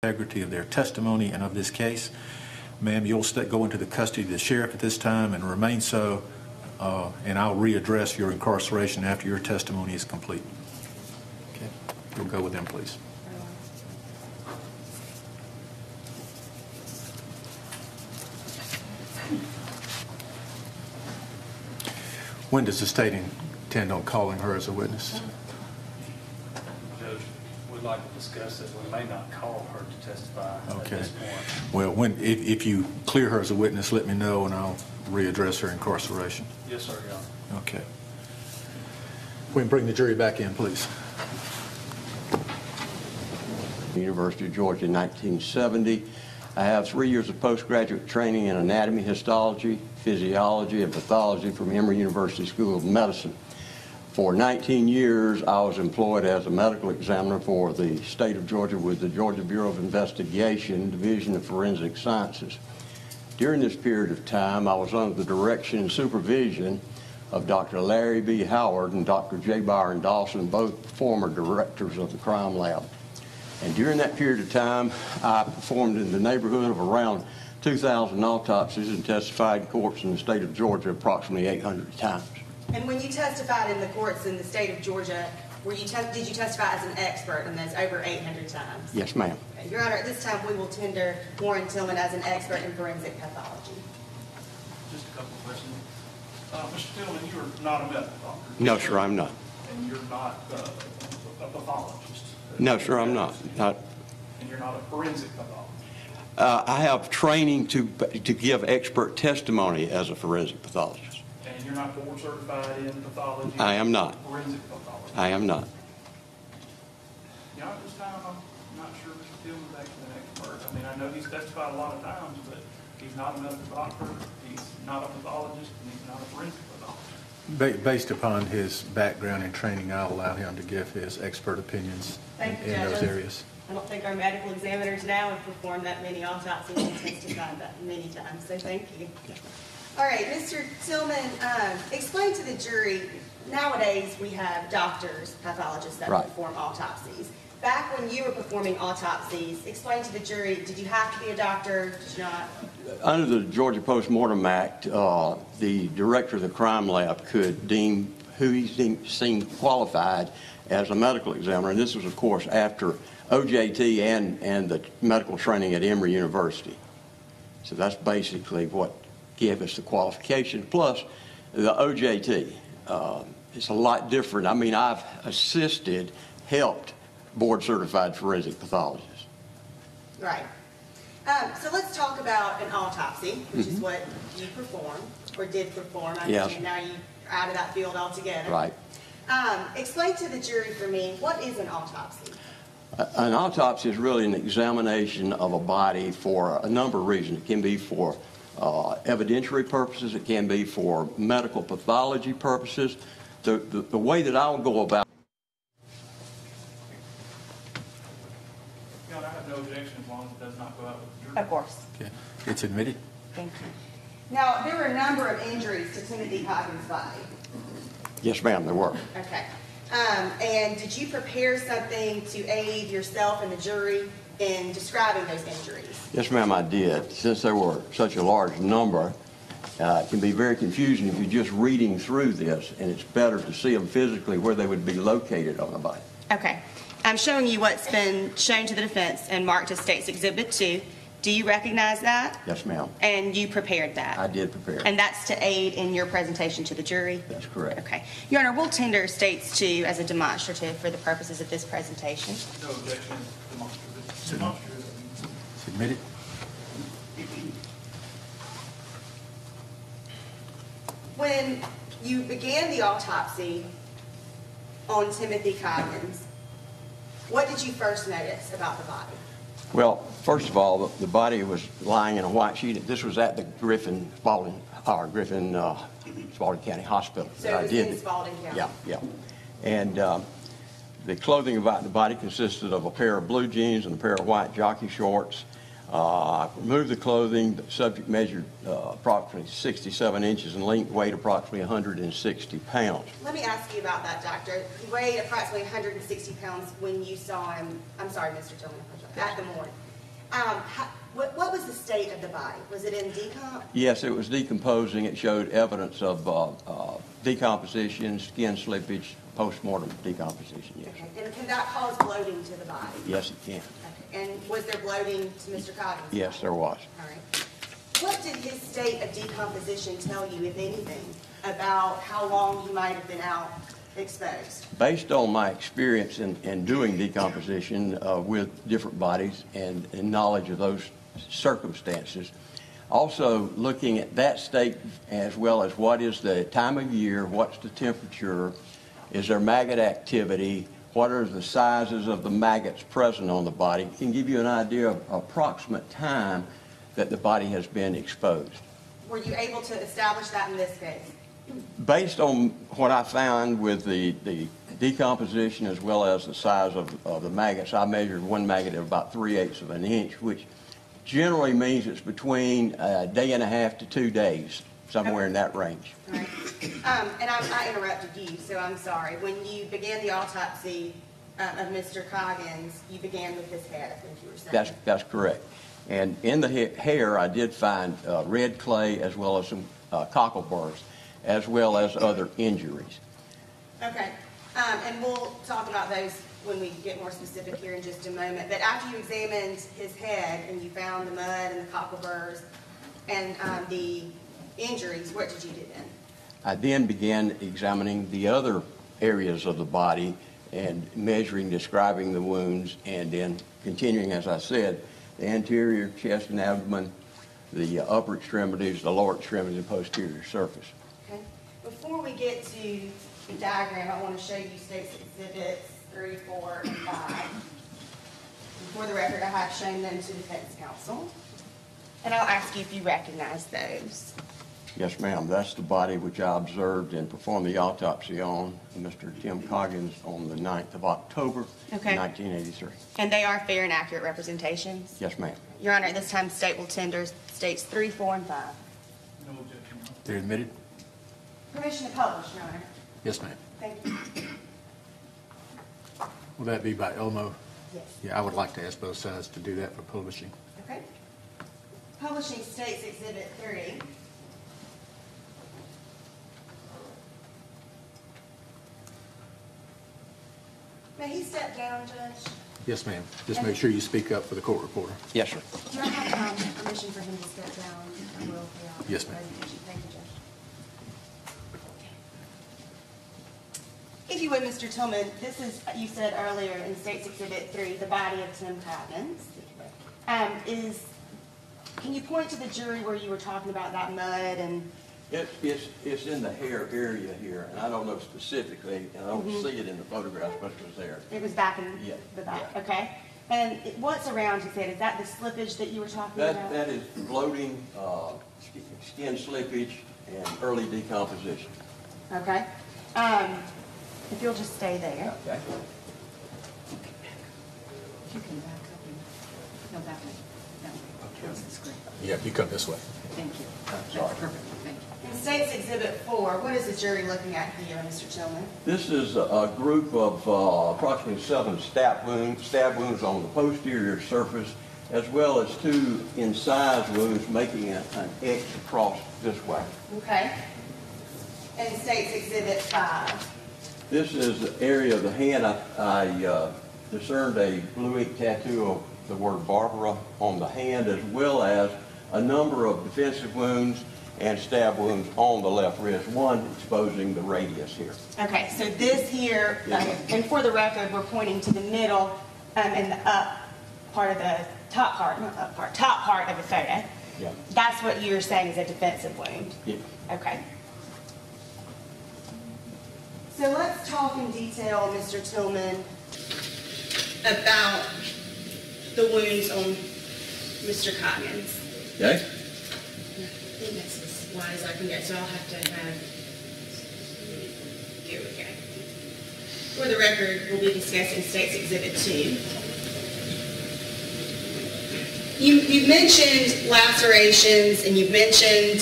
integrity of their testimony and of this case. Ma'am, you'll go into the custody of the sheriff at this time and remain so, and I'll readdress your incarceration after your testimony is complete. Okay, you'll go with them, please. When does the state intend on calling her as a witness? Judge, we'd like to discuss it. We may not call her to testify at this point. Well, if you clear her as a witness, let me know and I'll readdress her incarceration. Yes, sir, Your Honor. Okay. We can bring the jury back in, please. University of Georgia in 1970. I have 3 years of postgraduate training in anatomy, histology, physiology, and pathology from Emory University School of Medicine. For 19 years, I was employed as a medical examiner for the state of Georgia with the Georgia Bureau of Investigation, Division of Forensic Sciences. During this period of time, I was under the direction and supervision of Dr. Larry B. Howard and Dr. J. Byron Dawson, both former directors of the crime lab. And during that period of time, I performed in the neighborhood of around 2,000 autopsies and testified in courts in the state of Georgia approximately 800 times. And when you testified in the courts in the state of Georgia, did you testify as an expert in those over 800 times? Yes, ma'am. Okay. Your Honor, at this time we will tender Warren Tillman as an expert in forensic pathology. Just a couple of questions. Mr. Tillman, you are not a medical doctor. No, sir, I'm not. And you're not a pathologist. No, sir, I'm not. And you're not a forensic pathologist. I have training to give expert testimony as a forensic pathologist. And you're not board certified in pathology? I am not. Forensic pathology? I am not. You know, at this time, I'm not sure Mr. Tillman's actually an expert. I mean, I know he's testified a lot of times, but he's not a medical doctor, he's not a pathologist, and he's not a forensic pathologist. Based upon his background and training, I'll allow him to give his expert opinions in those areas. I don't think our medical examiners now have performed that many autopsies and testified that many times, so thank you. Yes, ma'am. All right, Mr. Tillman, explain to the jury, nowadays we have doctors, pathologists that perform autopsies. Back when you were performing autopsies, explain to the jury, did you have to be a doctor, did you not? Under the Georgia Post-Mortem Act, the director of the crime lab could deem who he seemed qualified as a medical examiner, and this was, of course, after OJT and the medical training at Emory University. So that's basically what gave us the qualification, plus the OJT. It's a lot different. I mean, I've helped board-certified forensic pathologists. Right. So let's talk about an autopsy, which is what you perform, or did perform. I understand now you're out of that field altogether. Right. Explain to the jury for me, what is an autopsy? An autopsy is really an examination of a body for a number of reasons. It can be for evidentiary purposes. It can be for medical pathology purposes. The way that I'll go about Your Honor, I have no objection as long as it does not go out with the jury. Of course. Okay. It's admitted. Thank you. Now, there were a number of injuries to Timothy Coggins' body. Yes, ma'am, there were. Okay. And did you prepare something to aid yourself and the jury in describing those injuries? Yes, ma'am, I did. Since there were such a large number, it can be very confusing if you're just reading through this, and it's better to see them physically where they would be located on the body. Okay. I'm showing you what's been shown to the defense and marked as State's Exhibit 2. Do you recognize that? Yes, ma'am. And you prepared that? I did prepare. And that's to aid in your presentation to the jury? That's correct. Okay. Your Honor, we'll tender States 2 as a demonstrative for the purposes of this presentation. No objection. Demonstrative. It's admitted. When you began the autopsy on Timothy Coggins, what did you first notice about the body? Well, first of all, the body was lying in a white sheet. This was at the Spalding County Hospital. So it was in Spalding County? Yeah. And the clothing about the body consisted of a pair of blue jeans and a pair of white jockey shorts. I removed the clothing. The subject measured approximately 67 inches in length, weighed approximately 160 pounds. Let me ask you about that, Doctor. He weighed approximately 160 pounds when you saw him, I'm sorry, Mr. Tillman, at the morgue. state of the body? Was it in decomp? Yes, it was decomposing. It showed evidence of decomposition, skin slippage, post-mortem decomposition, yes. Okay. And can that cause bloating to the body? Yes, it can. Okay. And was there bloating to Mr. Coggins? Yes, there was. All right. What did his state of decomposition tell you, if anything, about how long he might have been out exposed? Based on my experience in doing decomposition with different bodies and knowledge of those circumstances, also looking at that state as well as what is the time of year, what's the temperature, is there maggot activity, what are the sizes of the maggots present on the body, can give you an idea of approximate time that the body has been exposed. Were you able to establish that in this case? Based on what I found with the decomposition as well as the size of the maggots, I measured one maggot at about 3/8 of an inch, which generally means it's between a day and a half to 2 days, somewhere in that range. All right. And I interrupted you, so I'm sorry. When you began the autopsy of Mr. Coggins, you began with his head, I think you were saying. That's correct. And in the hair, I did find red clay as well as some cockle burrs, as well as other injuries. Okay. And we'll talk about those when we get more specific here in just a moment. But after you examined his head and you found the mud and the cockle burrs and the injuries, what did you do then? I then began examining the other areas of the body and measuring, describing the wounds, and then continuing, as I said, the anterior chest and abdomen, the upper extremities, the lower extremities, and posterior surface. Okay. Before we get to the diagram, I want to show you State's Exhibits 3, 4, and 5. For the record, I have shown them to defense counsel. And I'll ask you if you recognize those. Yes, ma'am. That's the body which I observed and performed the autopsy on, Mr. Tim Coggins, on the 9th of October, 1983. And they are fair and accurate representations? Yes, ma'am. Your Honor, at this time, State will tender States 3, 4, and 5. No objection. They're admitted? Permission to publish, Your Honor. Yes, ma'am. Thank you. Will that be by Elmo? Yes. Yeah, I would like to ask both sides to do that for publishing. Okay. Publishing States Exhibit 3. May he step down, Judge? Yes, ma'am. Just make sure you speak up for the court reporter. Yes, sir. Do I have permission for him to step down? I will. Yes, ma'am. Thank you, Judge. If you would, Mr. Tillman, this is, you said earlier in State's Exhibit 3, the body of Tim Coggins. Can you point to the jury where you were talking about that mud and? It's in the hair area here, and I don't know specifically, and I don't see it in the photograph, but it was there. It was back in the back, yeah. okay. And what's around his head? Is that the slippage that you were talking about? That is bloating, skin slippage, and early decomposition. Okay. If you'll just stay there. Okay. If you can back up and, no, that way. That way. Towards the screen. Yeah, you come this way. Thank you. Sorry. That's perfect. Thank you. In State's Exhibit 4, what is the jury looking at here, Mr. Tillman? This is a group of approximately 7 stab wounds on the posterior surface, as well as 2 incised wounds making an X across this way. Okay. In State's Exhibit 5. This is the area of the hand. I discerned a blue ink tattoo of the word Barbara on the hand, as well as a number of defensive wounds and stab wounds on the left wrist, one exposing the radius here. Okay, so this here, and for the record, we're pointing to the middle and the up part of the top part, not up part, top part of the photo. Yeah. That's what you're saying is a defensive wound? Yeah. Okay. So let's talk in detail, Mr. Tillman, about the wounds on Mr. Coggins. Okay. I think that's as wide as I can get, so I'll have to have, here we go. For the record, we'll be discussing State's Exhibit 2. You've mentioned lacerations and you've mentioned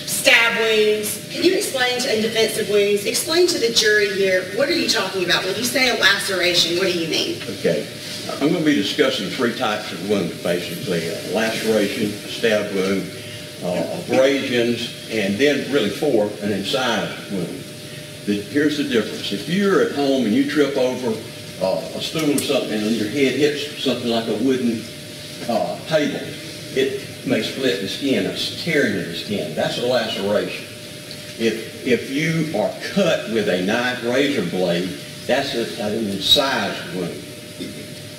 stab wounds. Can you explain to defensive wounds, explain to the jury here, what are you talking about? When you say a laceration, what do you mean? Okay. I'm going to be discussing three types of wounds, basically. Laceration, a stab wound, abrasions, and then really four, an incised wound. Here's the difference. If you're at home and you trip over a stool or something and your head hits something like a wooden table, it may split the skin, a tearing of the skin. That's a laceration. If you are cut with a knife razor blade, that's an incised wound.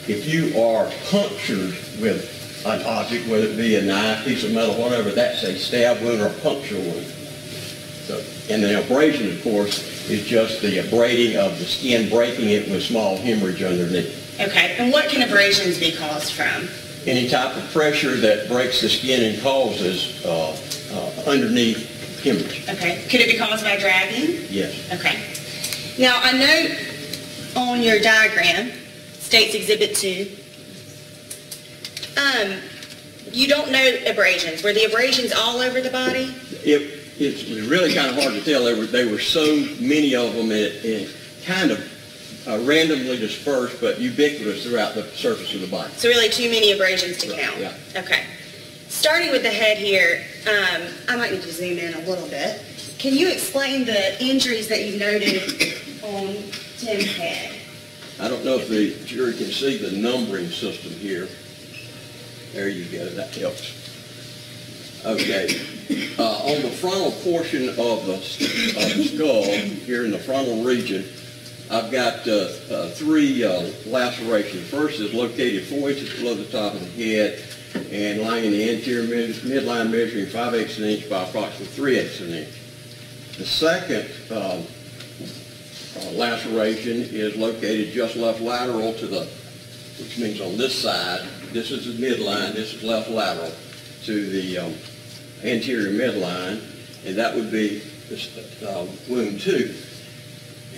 If you are punctured with an object, whether it be a knife, piece of metal, whatever, that's a stab wound or a puncture wound. So, and the abrasion, of course, is just the abrading of the skin, breaking it with small hemorrhage underneath. Okay, and what can abrasions be caused from? Any type of pressure that breaks the skin and causes underneath hemorrhage. Okay, could it be caused by dragging? Yes. Okay. Now, I note on your diagram, States Exhibit 2, you don't note abrasions. Were the abrasions all over the body? It's really kind of hard to tell. There were so many of them, it kind of randomly dispersed, but ubiquitous throughout the surface of the body. So really too many abrasions to count? Yeah. Okay. Starting with the head here, I might need to zoom in a little bit. Can you explain the injuries that you noted on Tim's head? I don't know if the jury can see the numbering system here. There you go. That helps. Okay. On the frontal portion of the skull, here in the frontal region, I've got three lacerations. First is located 4 inches below the top of the head and lying in the anterior midline, measuring 5/8 of an inch by approximately 3/8 of an inch. The second laceration is located just left lateral to the, which means on this side, this is the midline, this is left lateral to the anterior midline, and that would be wound 2.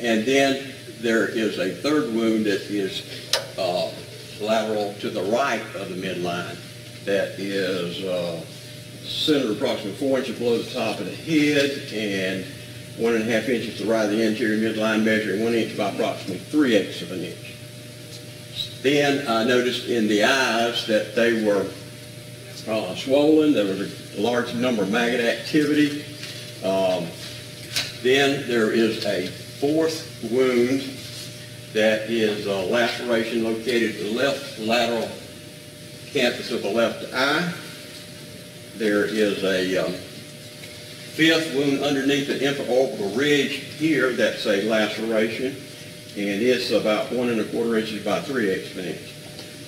And then there is a third wound that is lateral to the right of the midline that is centered approximately 4 inches below the top of the head and 1.5 inches to the right of the anterior midline, measuring 1 inch by approximately 3/8 of an inch. Then I noticed in the eyes that they were swollen. There was a large number of maggot activity. Then there is a fourth wound that is a laceration located at the left lateral canthus of the left eye. There is a fifth wound underneath the infraorbital ridge here. That's a laceration, and it's about 1.25 inches by 3/8 of an inch.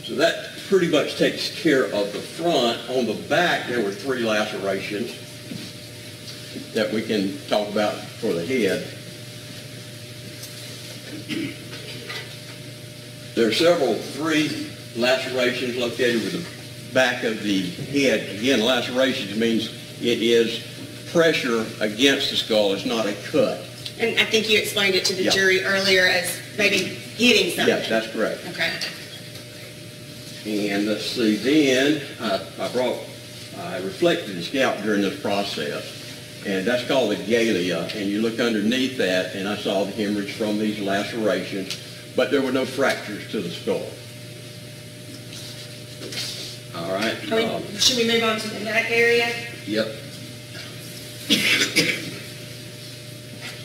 So that pretty much takes care of the front. On the back, there were 3 lacerations that we can talk about for the head. There are 3 lacerations located with the back of the head. Again, lacerations means it is pressure against the skull. It's not a cut. And I think you explained it to the jury earlier as maybe hitting something. Yes, that's correct. Okay. And let's see, then I reflected the scalp during this process, and that's called the galea, and you look underneath that, and I saw the hemorrhage from these lacerations, but there were no fractures to the skull. All right. Should we move on to the neck area? Yep.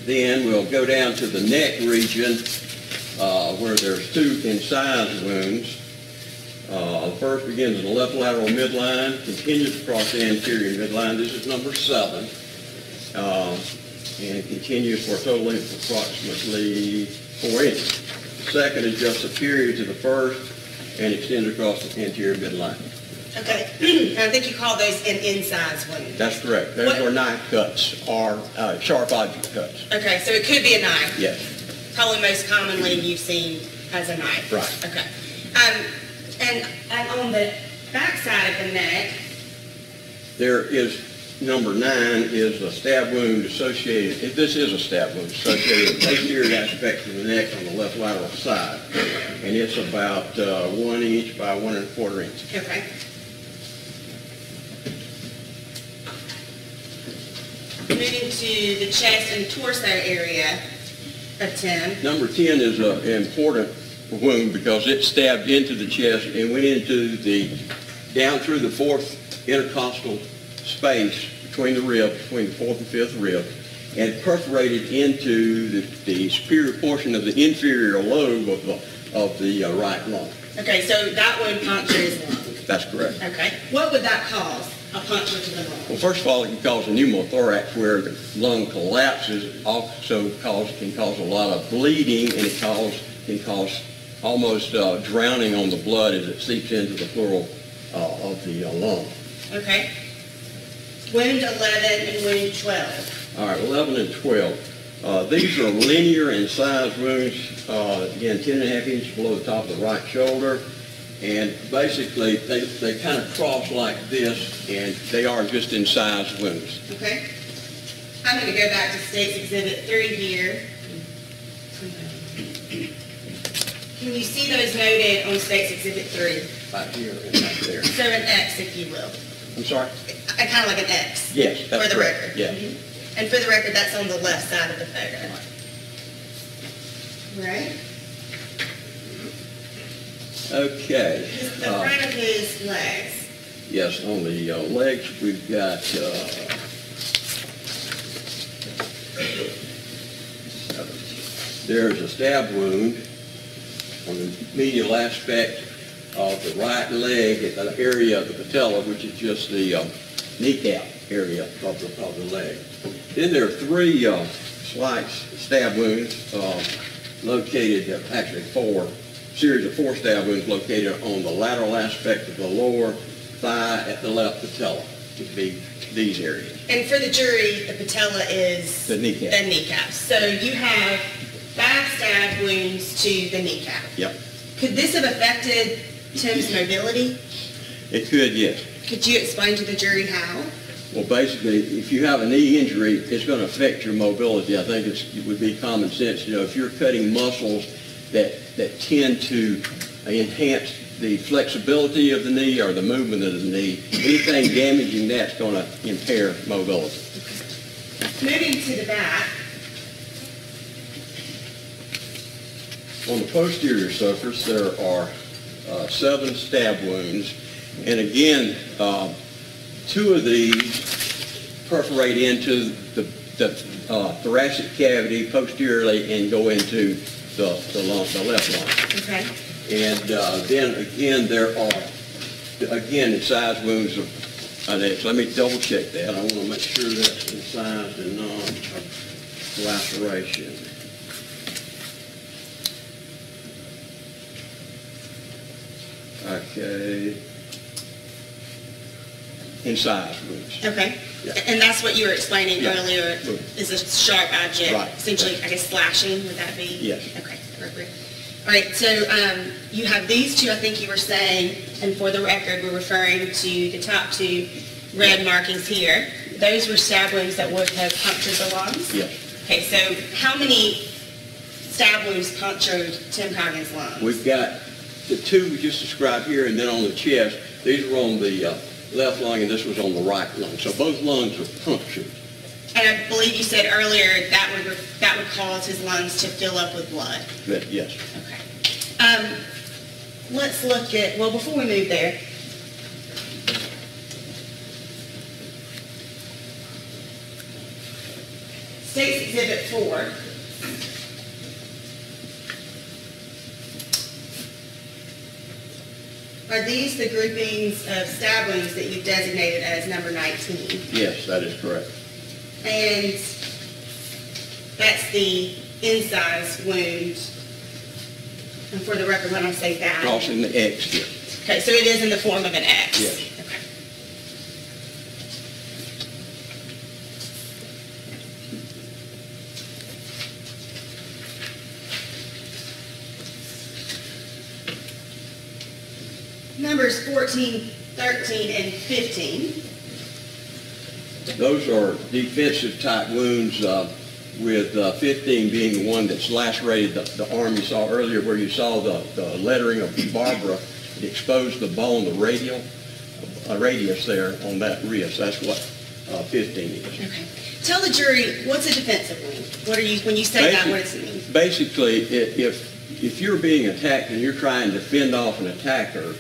Then we'll go down to the neck region where there's 2 incised wounds. The first begins in the left lateral midline, continues across the anterior midline. This is number 7. And continues for a total length of approximately 4 inches. The second is just superior to the first and extends across the anterior midline. Okay. I think you call those an incised wound. That's correct. Those are knife cuts or sharp object cuts. Okay, so it could be a knife. Yes. Probably most commonly you've seen as a knife. Right. Okay. And on the back side of the neck, there is number 9 is a stab wound associated. This is a stab wound associated with the posterior aspect of the neck on the left lateral side, and it's about 1 inch by 1.25 inches. Okay. Moving to the chest and torso area of Tim. Number 10 is an important wound because it stabbed into the chest and went into down through the fourth intercostal space between the fourth and fifth rib, and perforated into the superior portion of the inferior lobe of the right lung. Okay, so that would puncture his lung. That's correct. Okay. What would that cause, a puncture to the lung? Well, first of all, it can cause a pneumothorax where the lung collapses. Also can cause a lot of bleeding, and it can cause almost drowning on the blood as it seeps into the pleural of the lung. Okay. Wound 11 and wound 12. All right, 11 and 12. These are linear in size wounds, again, 10.5 inches below the top of the right shoulder. And basically, they kind of cross like this, and they are just incised wounds. Okay. I'm going to go back to State's Exhibit 3 here. Can you see those noted on State's Exhibit 3? Right here and right there. So an X, if you will. I'm sorry? Kind of like an X. Yes, that's for the correct. record. Yes. Mm-hmm. And for the record, that's on the left side of the photo. Right? Okay. The front of his legs. Yes, on the legs we've got there's a stab wound on the medial aspect of the right leg at the area of the patella, which is just the kneecap area of the leg. Then there are three slight stab wounds located, actually series of four stab wounds located on the lateral aspect of the lower thigh at the left patella. It would be these areas. And for the jury, the patella is the kneecap. The kneecap. So you have 5 stab wounds to the kneecap. Yep. Could this have affected Tim's mobility? It could, yes. Could you explain to the jury how? Well, basically, if you have a knee injury, it's going to affect your mobility. I think it would be common sense. You know, if you're cutting muscles that tend to enhance the flexibility of the knee or the movement of the knee, anything damaging that's going to impair mobility. Moving to the back. On the posterior surface, there are 7 stab wounds, and again, 2 of these perforate into the thoracic cavity posteriorly and go into the left lung. Okay. And then again, there are incised wounds of an X. Let me double check that. I want to make sure that's incised and non-laceration. Okay. Incised wounds. Okay. Yeah. And that's what you were explaining Yeah. earlier, is a sharp object, Right. essentially, I guess, slashing, would that be? Yes. Okay, appropriate. All right, so you have these 2, I think you were saying, and for the record, we're referring to the top 2 red markings here. Those were stab wounds that would have punctured the lungs? Yes. Okay, so how many stab wounds punctured Tim Coggins' lungs? We've got the 2 we just described here, and then on the chest, these were on the left lung, and this was on the right lung. So both lungs were punctured. And I believe you said earlier that would cause his lungs to fill up with blood. Yes. Okay. Let's look at, well, before we move there, State's Exhibit 4. Are these the groupings of stab wounds that you've designated as number 19? Yes, that is correct. And that's the incised wound. And for the record, when I say that. Crossing the X here. Okay, so it is in the form of an X. Yes. Okay. Numbers 14, 13, and 15. Those are defensive type wounds, with 15 being the one that's lacerated the arm you saw earlier, where you saw the lettering of Barbara. It exposed the bone, the radius there on that wrist. That's what 15 is. Okay. Tell the jury, what's a defensive wound? What are you, when you say that, what does it mean? Basically, if if you're being attacked and you're trying to fend off an attacker,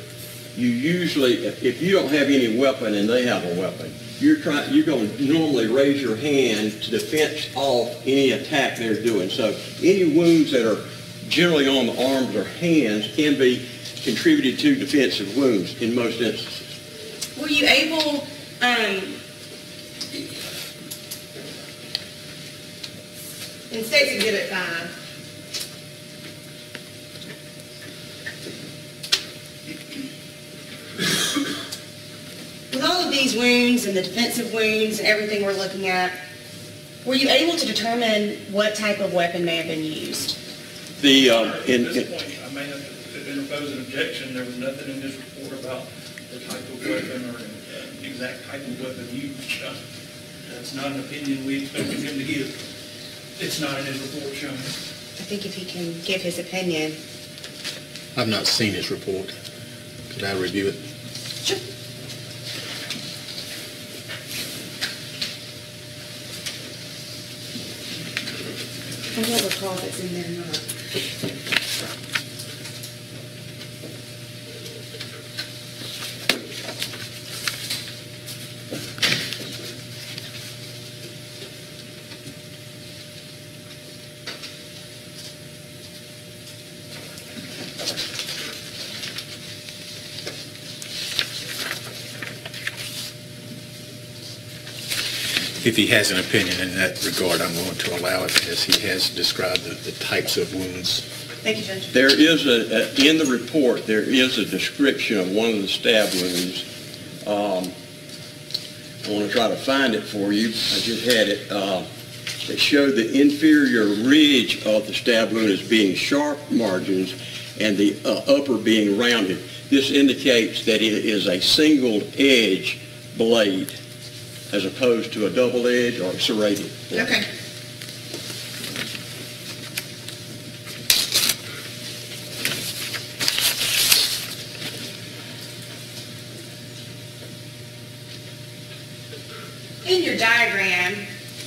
you usually, if you don't have any weapon and they have a weapon, you're going to normally raise your hand to defense off any attack they're doing. So any wounds that are generally on the arms or hands can be contributed to defensive wounds in most instances. Were you able, in State's Exhibit 5, with all of these wounds and the defensive wounds and everything we're looking at, were you able to determine what type of weapon may have been used? At this point, I may have to interpose an objection. There was nothing in this report about the type of weapon or the exact type of weapon used. That's not an opinion we expected him to give. It's not in his report shown. I think if he can give his opinion. I've not seen his report. Could I review it? Sure. I don't recall if it's in there or not. If he has an opinion in that regard, I'm going to allow it, as he has described the types of wounds. Thank you, Judge. There is in the report, there is a description of one of the stab wounds. I want to try to find it for you. I just had it. It showed the inferior ridge of the stab wound as being sharp margins and the upper being rounded. This indicates that it is a single edge blade, as opposed to a double edge or a serrated blade. Okay. In your diagram,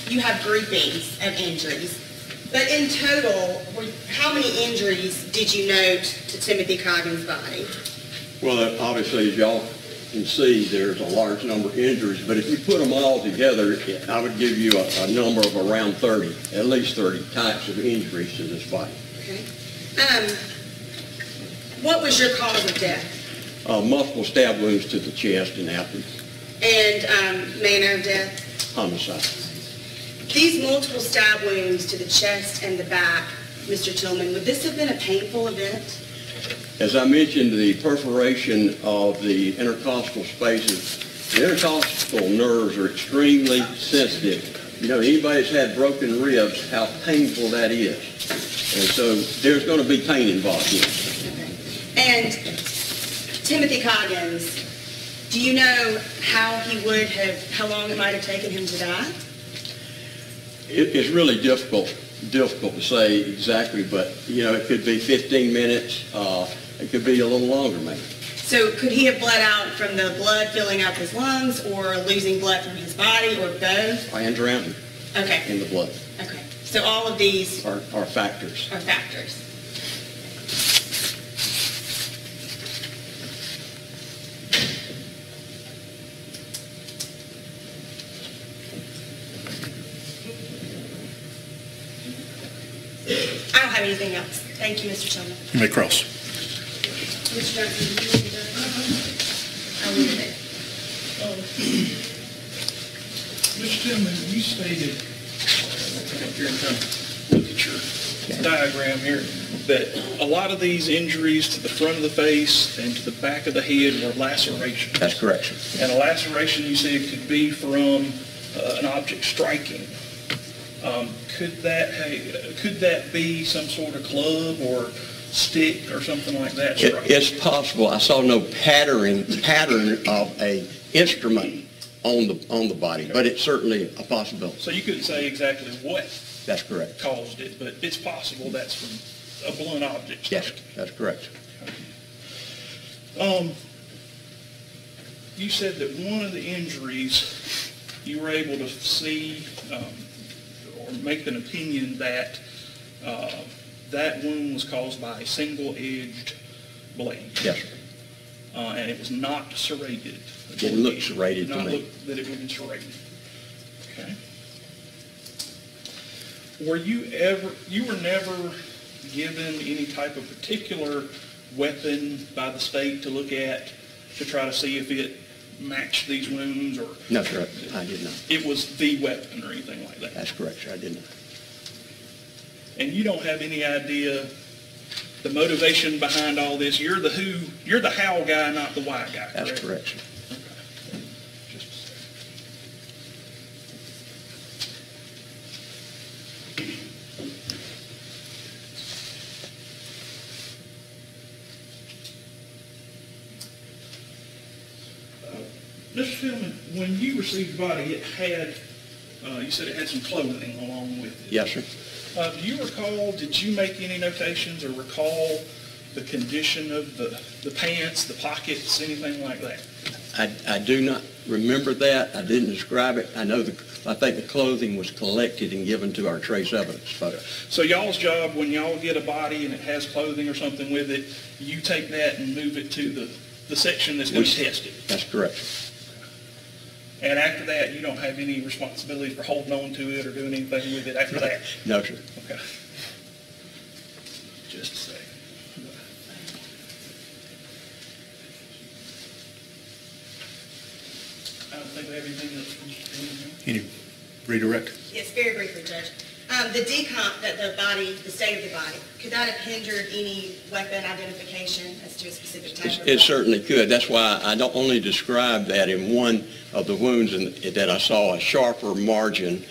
you have groupings of injuries, but in total, how many injuries did you note to Timothy Coggins' body? Well, obviously, as y'all can see, there's a large number of injuries, but if you put them all together, I would give you a number of around 30, at least 30 types of injuries to this body. Okay. What was your cause of death? Multiple stab wounds to the chest and abdomen. And manner of death? Homicide. These multiple stab wounds to the chest and the back, Mr. Tillman, would this have been a painful event? As I mentioned, the perforation of the intercostal spaces, the intercostal nerves are extremely sensitive. You know, anybody that's had broken ribs, how painful that is. And so there's going to be pain involved here. Okay. And Timothy Coggins, do you know how long it might have taken him to die? It's really difficult to say exactly, but, you know, it could be 15 minutes. It could be a little longer, maybe. So could he have bled out from the blood filling up his lungs or losing blood from his body or both? And drowning in the blood. Okay. So all of these are factors. Are factors. I don't have anything else. Thank you, Mr. Tillman. You may cross. Mr. Johnson, do you need to go? I'll leave it Mr. Tillman, you stated, here and come look at your diagram here, that a lot of these injuries to the front of the face and to the back of the head were lacerations. That's correct. And a laceration, you said, could be from an object striking. Could that be some sort of club or stick or something like that? It's possible. I saw no pattern of a instrument on the body, but it's certainly a possibility. So you couldn't say exactly what That's correct. caused it, but it's possible that's from a blunt object. Yes, that's correct. You said that one of the injuries you were able to see or make an opinion that that wound was caused by a single-edged blade. Yes, sir. And it was not serrated. It didn't look serrated to Not me. look that it would be serrated. Okay. You were never given any type of particular weapon by the state to look at to try to see if it matched these wounds, or? No, sir, I did not. It was the weapon or anything like that? That's correct, sir, I did not. And you don't have any idea the motivation behind all this? You're the how guy, not the why guy, correct? That's correct, sir. Okay. Just a second. Mr. Tillman, when you received the body, it had, you said it had some clothing along with it. Yes, sir. Do you recall, did you make any notations or recall the condition of the pants, the pockets, anything like that? I do not remember that. I didn't describe it. I think the clothing was collected and given to our trace evidence folks. So y'all's job, when y'all get a body and it has clothing or something with it, you take that and move it to the section that's going to test it. That's correct. And after that, you don't have any responsibility for holding on to it or doing anything with it after that? No, sir. Okay. Just a second. I don't think we have anything else. Any redirect? Yes, very briefly, Judge. The decomp, the state of the body, could that have hindered any weapon identification as to a specific type of It certainly could. That's why I don't only describe that in one of the wounds that I saw a sharper margin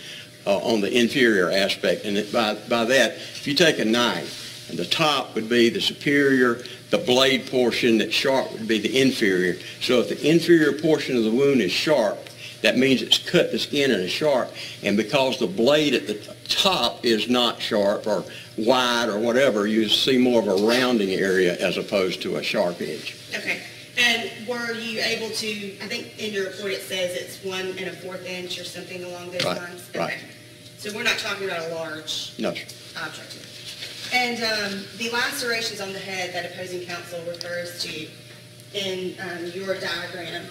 on the inferior aspect. And by that, if you take a knife, and the top would be the superior, the blade portion that's sharp would be the inferior. So if the inferior portion of the wound is sharp, that means it's cut the skin and it's sharp. And because the blade at the top is not sharp or wide or whatever, you see more of a rounding area as opposed to a sharp edge. Okay. And were you able to, I think in your report it says it's 1 1/4 inch or something along those lines? Okay. Right. So we're not talking about a large No, sir. object here. And the lacerations on the head that opposing counsel refers to in your diagram,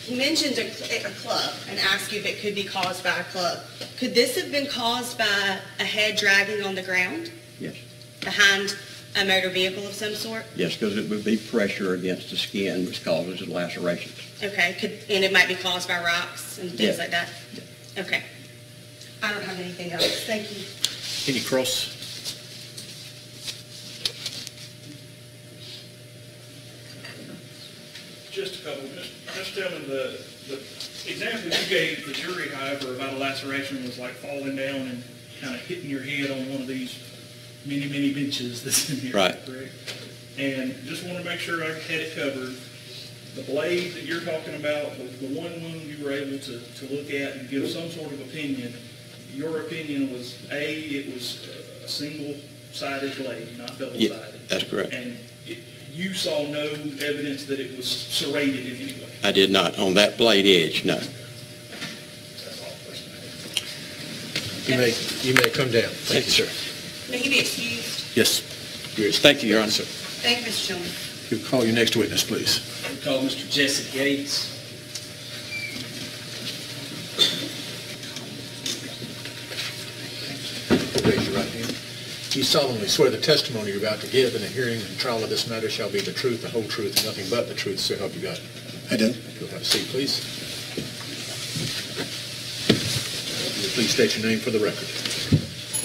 he mentioned a club and asked you if it could be caused by a club. Could this have been caused by a head dragging on the ground Yes. behind a motor vehicle of some sort? Yes, because it would be pressure against the skin which causes the lacerations. Okay, and it might be caused by rocks and things Yeah. like that? Okay. I don't have anything else. Thank you. Any cross? Just a couple. Just telling the example you gave the jury, however, about a laceration was like falling down and kind of hitting your head on one of these many benches that's in here. Right. Correct? And just want to make sure I had it covered. The blade that you're talking about, the one wound you were able to look at and give some sort of opinion, your opinion was, it was a single-sided blade, not double-sided. Yeah, that's correct. And you saw no evidence that it was serrated in any way? I did not. On that blade edge, no. That's all the question I have. You may come down. Thank you, sir. May he be excused? Yes. Thank you, Your Honor. Thank you, Mr. Tillman. You call your next witness, please. We call Mr. Jesse Gates. Raise your right hand. You solemnly swear the testimony you're about to give in the hearing and trial of this matter shall be the truth, the whole truth, and nothing but the truth, so help you God. I do. You'll have a seat, please. Will you please state your name for the record?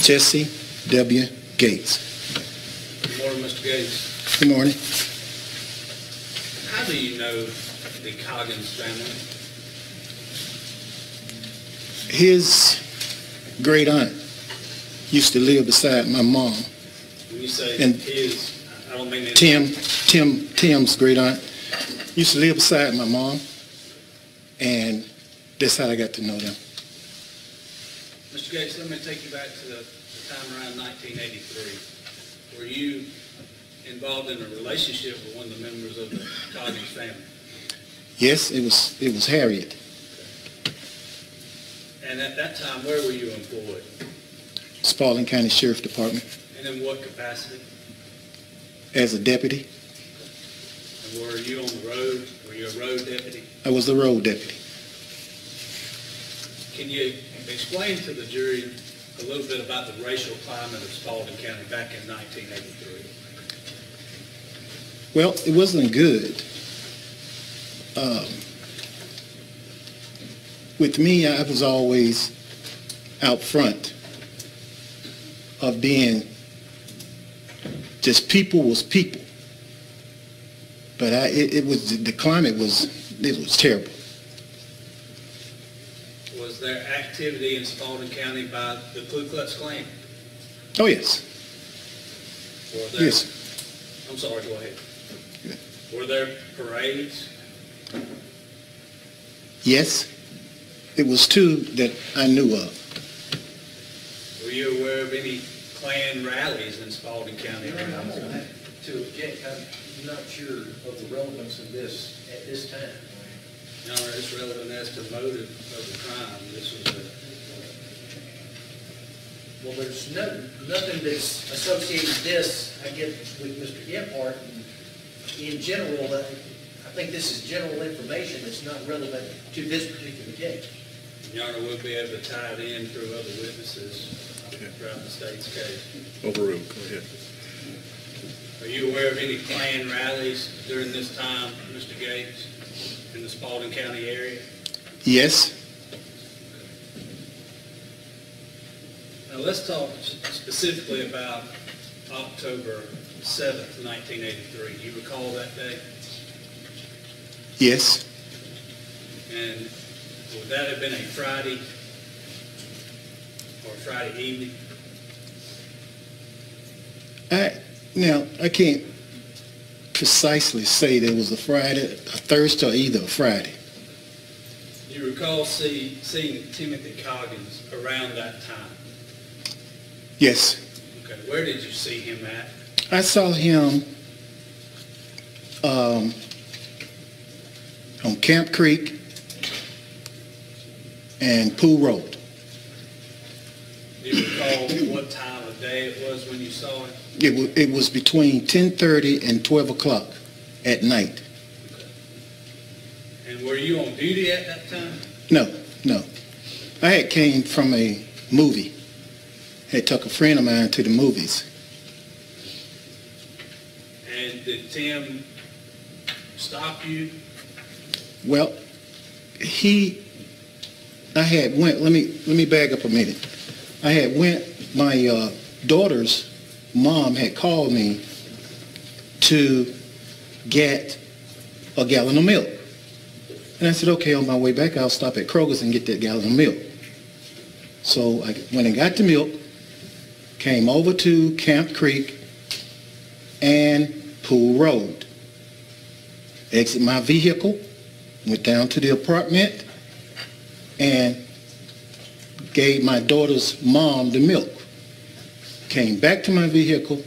Jesse W. Gates. Good morning, Mr. Gates. Good morning. How do you know the Coggins family? His great aunt used to live beside my mom. When you say And his, I don't mean it. Tim's great aunt used to live beside my mom, and that's how I got to know them. Mr. Gates, let me take you back to the time around 1983. Were you involved in a relationship with one of the members of the Coggins family? Yes, it was Harriet. And at that time, where were you employed? Spalding County Sheriff Department And in what capacity? as a deputy. And were you on the road? Were you a road deputy? I was the road deputy. Can you explain to the jury a little bit about the racial climate of Spalding County back in 1983? Well, it wasn't good. With me, I was always out front of being just people was people. But the climate was terrible. Was there activity in Spalding County by the Ku Klux Klan? Oh, yes. Were there, Yes. I'm sorry, go ahead. Yeah. Were there parades? Yes. It was two that I knew of. Were you aware of any Klan rallies in Spalding County? I to object, I'm not sure of the relevance of this at this time. No, it's relevant as to motive of the crime. This was Well, there's nothing that's associated this, I get with Mr. Gebhardt. In general, I think this is general information that's not relevant to this particular case. Your Honor, we'll be able to tie it in through other witnesses throughout the state's case. Overruled. Go ahead. Are you aware of any Klan rallies during this time, Mr. Gates, in the Spalding County area? Yes. Now, let's talk specifically about October 7th, 1983. Do you recall that day? Yes. And would that have been a Friday or Friday evening? Now, I can't precisely say there was a Friday, a Thursday, or either a Friday. Do you recall seeing Timothy Coggins around that time? Yes. Okay, where did you see him at? I saw him on Camp Creek and Pool Road. Do you recall what time of day it was when you saw him? It was between 10:30 and 12 o'clock at night. Okay. And were you on duty at that time? No. I had came from a movie. Had took a friend of mine to the movies. And did Tim stop you? Well, I had went, let me back up a minute. I had went, my daughter's mom had called me to get a gallon of milk. And I said, okay, on my way back, I'll stop at Kroger's and get that gallon of milk. So I went and got the milk, came over to Camp Creek and Pool Road. Exit my vehicle, went down to the apartment, and gave my daughter's mom the milk. Came back to my vehicle.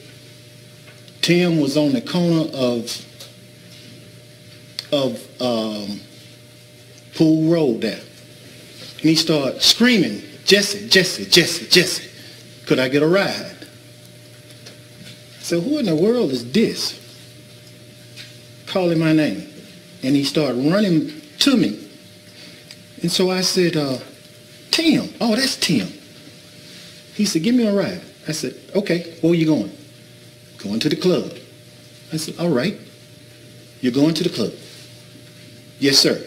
Tim was on the corner of Pool Road there. And he started screaming, Jesse, Jesse, Jesse, Jesse, could I get a ride? So who in the world is this? Calling my name. And he started running to me. And so I said, Tim. Oh, that's Tim. He said, give me a ride. I said, okay, where are you going? Going to the club. I said, all right. You're going to the club? Yes, sir.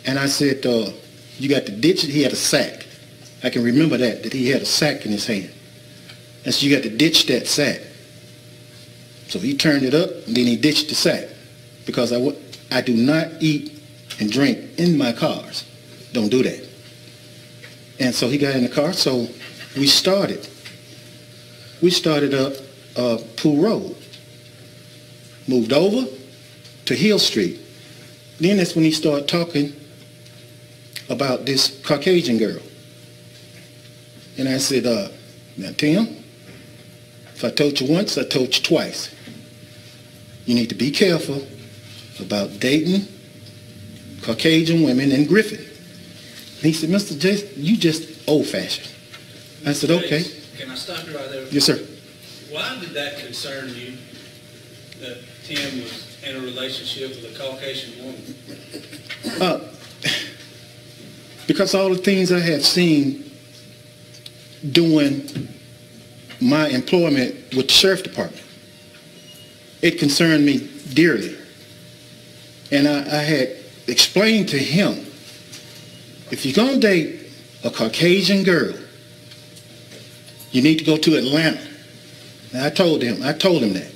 And I said, you got to ditch it? He had a sack. I can remember that he had a sack in his hand. And so you got to ditch that sack. So he turned it up, and then he ditched the sack. Because I do not eat and drink in my cars. Don't do that. And so he got in the car, so we started. We started up Pool Road. Moved over to Hill Street. Then that's when he started talking about this Caucasian girl. And I said, now Tim, if I told you once, I told you twice. You need to be careful about dating Caucasian women in Griffin. And he said, Mr. Jason, you just old-fashioned. I said, okay. Can I stop you right there? Yes, sir. Why did that concern you, that Tim was in a relationship with a Caucasian woman? Because all the things I had seen doing my employment with the sheriff department, it concerned me dearly. And I had explained to him, if you're going to date a Caucasian girl, you need to go to Atlanta. And I told him that,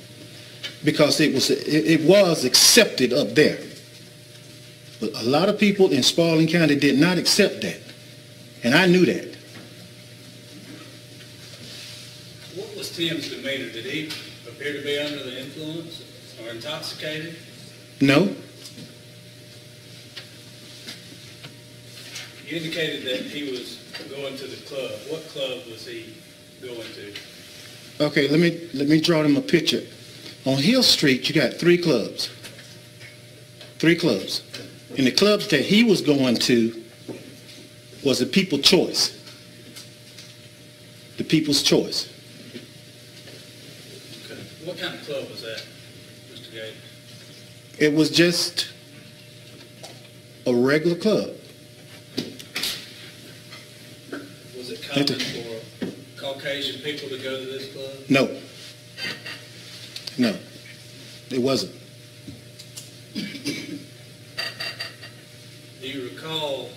because it was accepted up there. But a lot of people in Spalding County did not accept that, and I knew that. What was Tim's demeanor? Did he appear to be under the influence or intoxicated? No. You indicated that he was going to the club. What club was he going to? Okay, let me draw them a picture. On Hill Street, you got 3 clubs. 3 clubs. And the clubs that he was going to was the People's Choice. The People's Choice. Okay. What kind of club was that, Mr. Gates? It was just a regular club. Was it common for Caucasian people to go to this club? No. No, it wasn't. Do you recall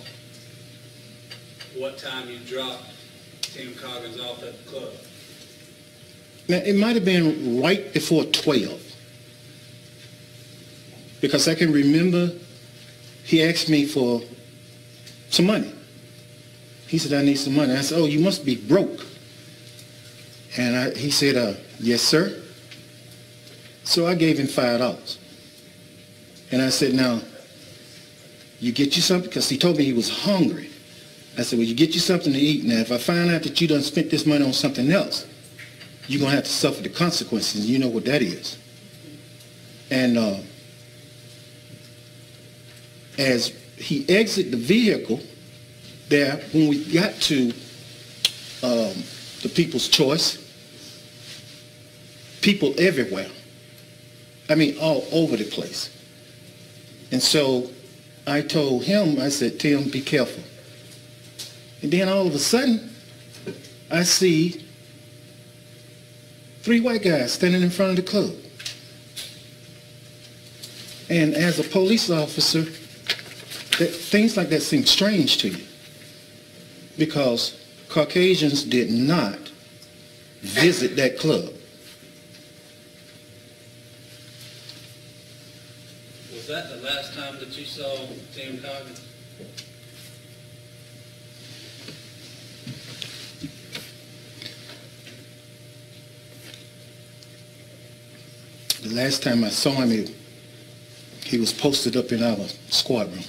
what time you dropped Tim Coggins off at the club? Now, it might have been right before 12. Because I can remember he asked me for some money. He said, I need some money. I said, oh, you must be broke. And he said, yes, sir. So I gave him $5. And I said, now, you get you something? Because he told me he was hungry. I said, well, you get you something to eat. Now, if I find out that you done spent this money on something else, you're going to have to suffer the consequences. You know what that is. And as he exited the vehicle there, when we got to the People's Choice, people everywhere. I mean, all over the place. And so I told him, I said, Tim, be careful. And then all of a sudden, I see 3 white guys standing in front of the club. And as a police officer, things like that seem strange to you, because Caucasians did not visit that club. Was that the last time that you saw Tim Coggins? The last time I saw him, he was posted up in our squad room.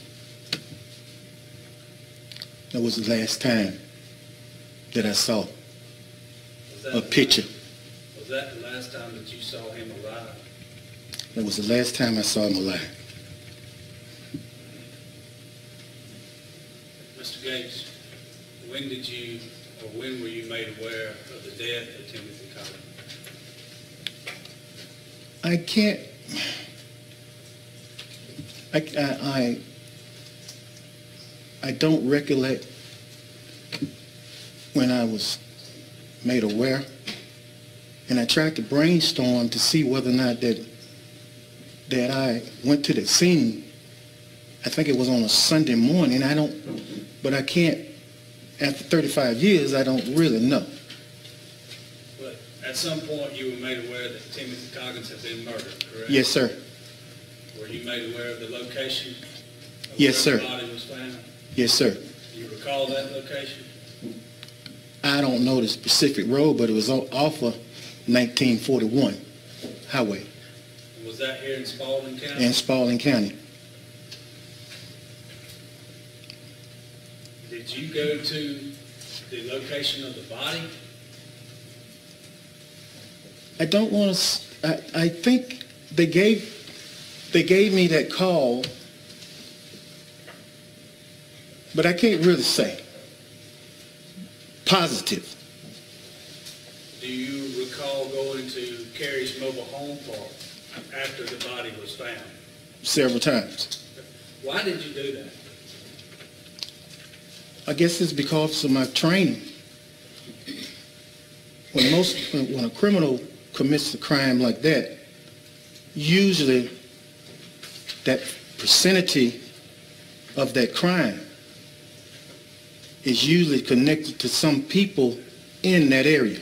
That was the last time that I saw a picture. Was that the last time that you saw him alive? That was the last time I saw him alive. Mr. Gates, when did you, or when were you made aware of the death of Timothy Coggins? I can't, I don't recollect when I was made aware, and I tried to brainstorm to see whether or not that I went to the scene. I think it was on a Sunday morning. But I can't, after 35 years, I don't really know. But at some point you were made aware that Timothy Coggins had been murdered, correct? Yes, sir. Were you made aware of the location of Yes, where sir. the body was found? Yes, sir. Do you recall that location? I don't know the specific road, but it was off of 1941 highway And was that here in Spalding County? in Spalding County. Did you go to the location of the body? I don't want to, I think they gave me that call, but I can't really say positive. Do you recall going to Carrie's mobile home park after the body was found? Several times. Why did you do that? I guess it's because of my training. When a criminal commits a crime like that, usually that vicinity of that crime is usually connected to some people in that area.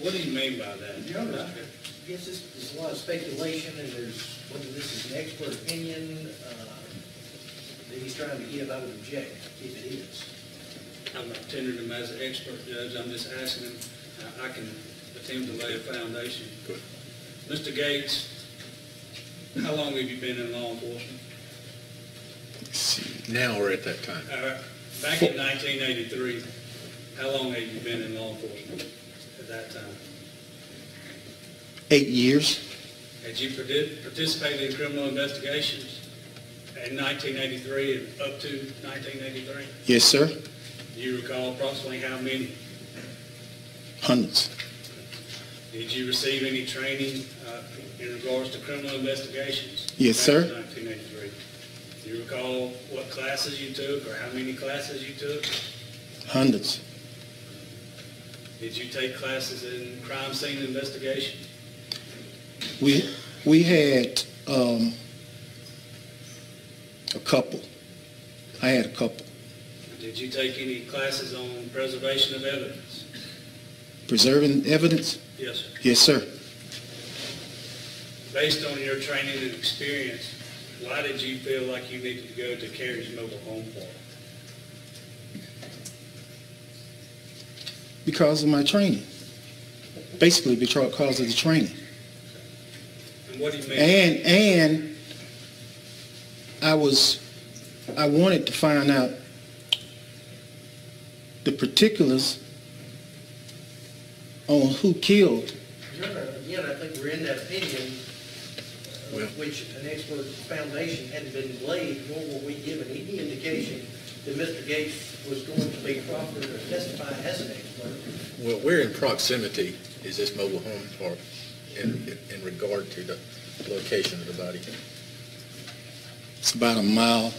What do you mean by that? Your Honor, I guess there's a lot of speculation, and there's, whether this is an expert opinion that he's trying to give, I would object if it is. I'm not tendering him as an expert, Judge. I'm just asking him. I can attempt to lay a foundation. Good. Mr. Gates, how long have you been in law enforcement? Now or at that time? Back in 1983, how long have you been in law enforcement at that time? 8 years. Had you participated in criminal investigations in 1983 and up to 1983? Yes, sir. Do you recall approximately how many? Hundreds. Did you receive any training in regards to criminal investigations? Yes, back sir. in 1983. Do you recall what classes you took or how many classes you took? Hundreds. Did you take classes in crime scene investigation? We had a couple. I had a couple. Did you take any classes on preservation of evidence? Preserving evidence? Yes, sir. Yes, sir. Based on your training and experience, why did you feel like you needed to go to Carrie's mobile home park? Because of my training. Basically because of the training. And what do you mean? And I wanted to find out the particulars on who killed. Your Honor, again, I think we're in that opinion, which an expert foundation hadn't been laid, nor were we given any indication that Mr. Gates was going to be proffered or testify as an expert. Well, where in proximity is this mobile home park in regard to the location of the body? It's about a mile.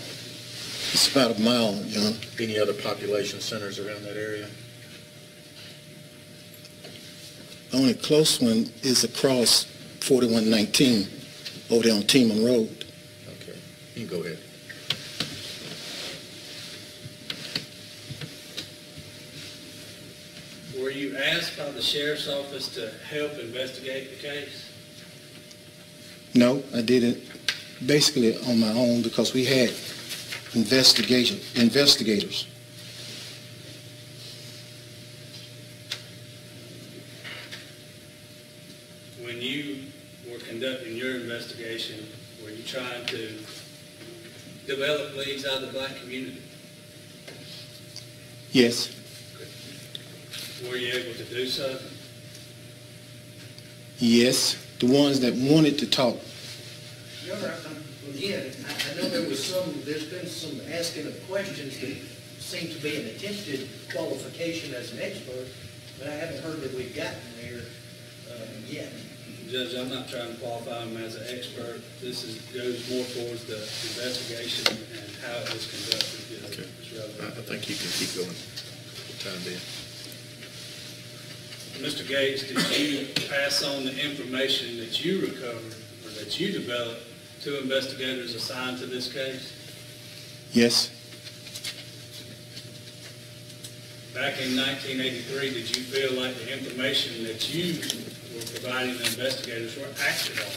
It's about a mile, John. Any other population centers around that area? The only close one is across 4119 over there on Tillman Road. Okay, you can go ahead. Were you asked by the sheriff's office to help investigate the case? No, I did it basically on my own because we had investigators. When you were conducting your investigation, were you trying to develop leads out of the black community? Yes, Were you able to do so? yes, the ones that wanted to talk. Your Honor, again, I know there's been some asking of questions that seem to be an attempted qualification as an expert, but I haven't heard that we've gotten there yet. Judge, I'm not trying to qualify him as an expert. This goes more towards the investigation and how it was conducted. Okay. It's relevant. I think you can keep going for the time being. Mr. Gates, did you pass on the information that you recovered or that you developed to investigators assigned to this case? Yes, Back in 1983, did you feel like the information that you were providing the investigators were acted on?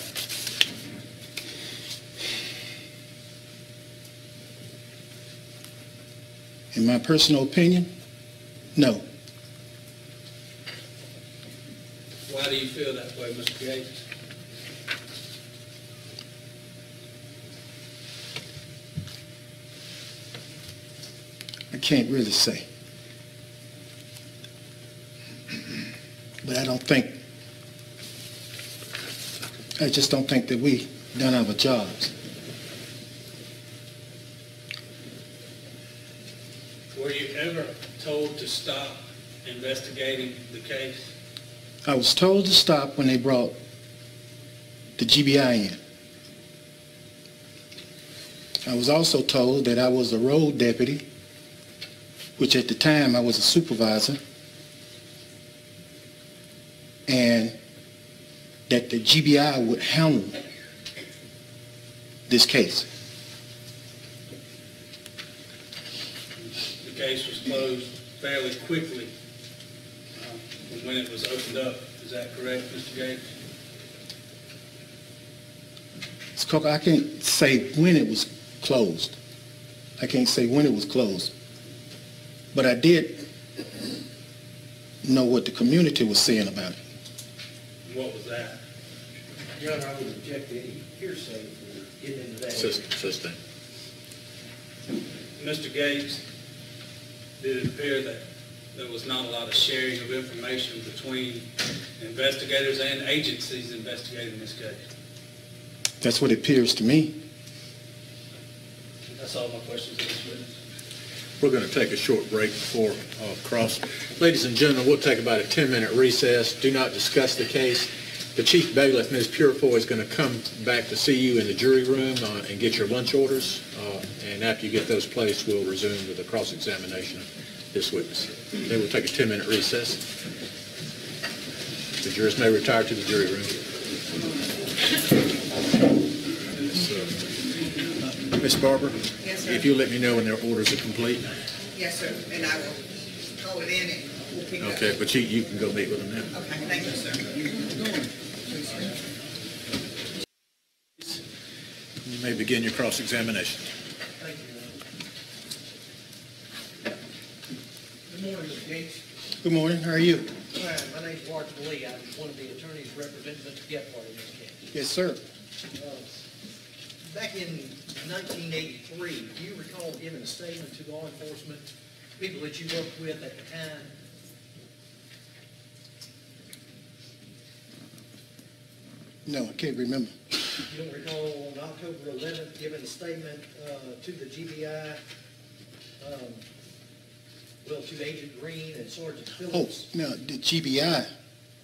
in my personal opinion, no. Why do you feel that way, Mr. Gates? I can't really say. But I just don't think that we done our jobs. Were you ever told to stop investigating the case? I was told to stop when they brought the GBI in. I was also told that I was a road deputy, which at the time I was a supervisor, and that the GBI would handle this case. The case was closed fairly quickly from when it was opened up. Is that correct, Mr. Gates? I can't say when it was closed. I can't say when it was closed. But I did know what the community was saying about it. What was that? Your Honor, I would object to any hearsay for getting into that. Sustain. Mr. Gates, did it appear that there was not a lot of sharing of information between investigators and agencies investigating this case? That's what it appears to me. That's all my questions to this witness. We're going to take a short break before cross. Ladies and gentlemen, we'll take about a 10-minute recess. Do not discuss the case. The Chief Bailiff, Ms. Purefoy, is going to come back to see you in the jury room and get your lunch orders. And after you get those placed, we'll resume with the cross-examination of this witness. Then we'll take a 10-minute recess. The jurors may retire to the jury room. Ms. Barber? Yes, sir. If you'll let me know when their orders are complete. Yes, sir, and I will call it in and we'll pick it up. Okay, but you can go meet with them now. Okay, thank you, sir. You may begin your cross-examination. Thank you, Your Honor. Good morning, Mr. Gates. Good morning. How are you? Hi, my name's Martin Lee. I'm one of the attorneys representing Mr. Gebhardt in this case. Yes, sir. Back in 1983, do you recall giving a statement to law enforcement, people that you worked with at the time? No, I can't remember. You don't recall on October 11th giving a statement to the GBI, to Agent Green and Sergeant Oh, Phillips? no, the GBI.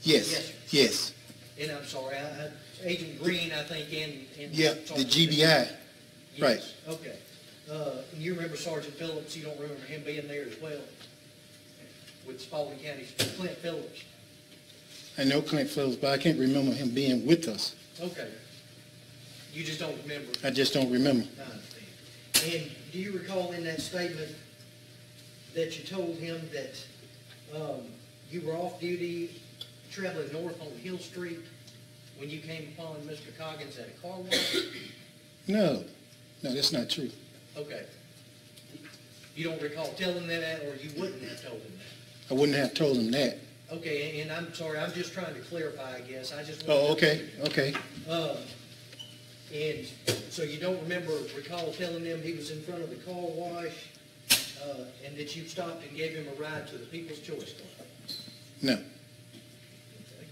Yes, Yes. yes. And I'm sorry, Agent Green, I think, and Yeah, the Sergeant GBI. Yes. Right. Okay. And you remember Sergeant Phillips, you don't remember him being there as well? With Spalding County's Clint Phillips? I know Clint Phillips, but I can't remember him being with us. Okay. You just don't remember? I just don't remember. I understand. And do you recall in that statement that you told him that you were off duty traveling north on Hill Street when you came upon Mr. Coggins at a car wash? No, that's not true. Okay. You don't recall telling them that, or you wouldn't have told him that? I wouldn't have told him that. Okay, and I'm sorry, I'm just trying to clarify, I guess. I just. Oh, okay. And so you don't recall telling them he was in front of the car wash, and that you stopped and gave him a ride to the People's Choice Club? No. Okay.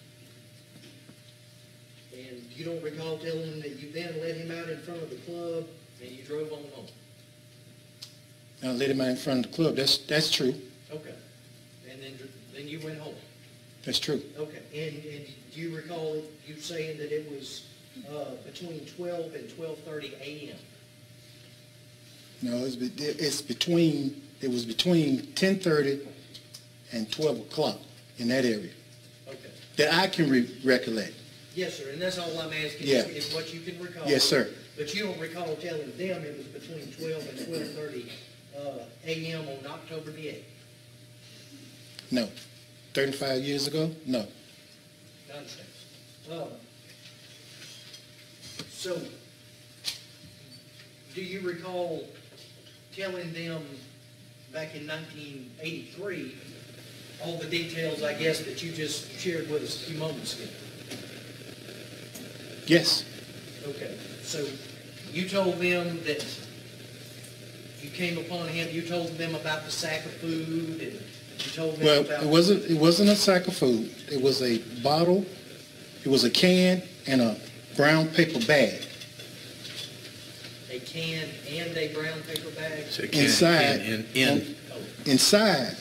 And you don't recall telling him that you then let him out in front of the club and you drove on home? I let him out in front of the club. That's true. Okay. And then you went home? That's true. Okay. And do you recall you saying that it was between 12 and 12:30 a.m.? No, it was between 10:30 and 12 o'clock in that area Okay. that I can recollect. Yes, sir, and that's all I'm asking Yeah. is what you can recall. Yes, sir. But you don't recall telling them it was between 12 and 12:30 a.m. on October the 8th? No. 35 years ago? No. I understand. So, do you recall telling them back in 1983 all the details, I guess, that you just shared with us a few moments ago? Yes. Okay, so you told them that you came upon him, you told them about the sack of food, and you told them Well, about... it wasn't a sack of food. It was a bottle, it was a can, and a brown paper bag. A can and a brown paper bag? So it can- Inside, in- inside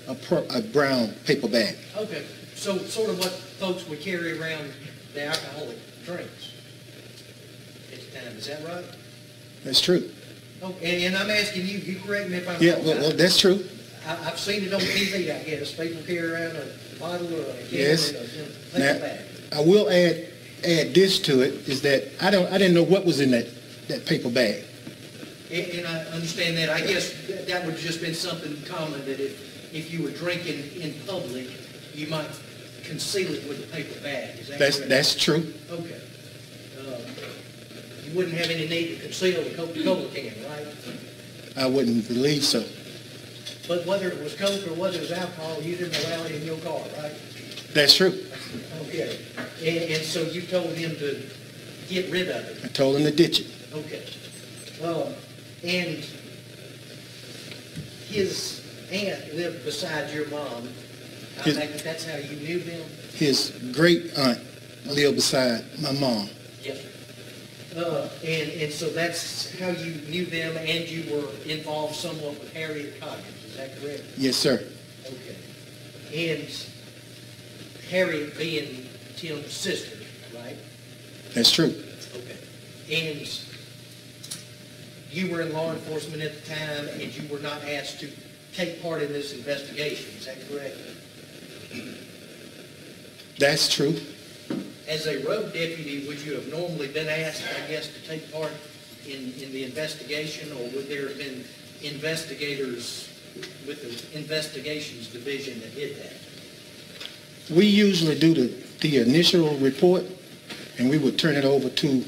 a brown paper bag. Okay, so sort of what folks would carry around the alcoholic drinks at the time, is that right? That's true. Oh, and I'm asking you, you correct me if I'm Yeah, wrong. well, that's true. I've seen it on TV, I guess, people carry around a bottle or a can Yes. in a Now, paper bag. I will add this to it, is that I didn't know what was in that paper bag. And I understand that. I guess that would have just been something common, that if you were drinking in public, you might conceal it with a paper bag. Is that correct? That's true. Okay. You wouldn't have any need to conceal a Coca-Cola can, right? I wouldn't believe so. But whether it was Coke or whether it was alcohol, you didn't allow it in your car, right? That's true. Okay. And so you told him to get rid of it? I told him to ditch it. Okay. And his aunt lived beside your mom. I think that's how you knew them? His great aunt lived beside my mom. Yes, sir. And so that's how you knew them, and you were involved somewhat with Harriet Coggins, is that correct? Yes, sir. Okay. And Harriet being Tim's sister, right? That's true. Okay. And you were in law enforcement at the time, and you were not asked to take part in this investigation, is that correct? That's true. As a road deputy, would you have normally been asked, I guess, to take part in the investigation, or would there have been investigators with the investigations division that did that? We usually do the initial report, and we would turn it over to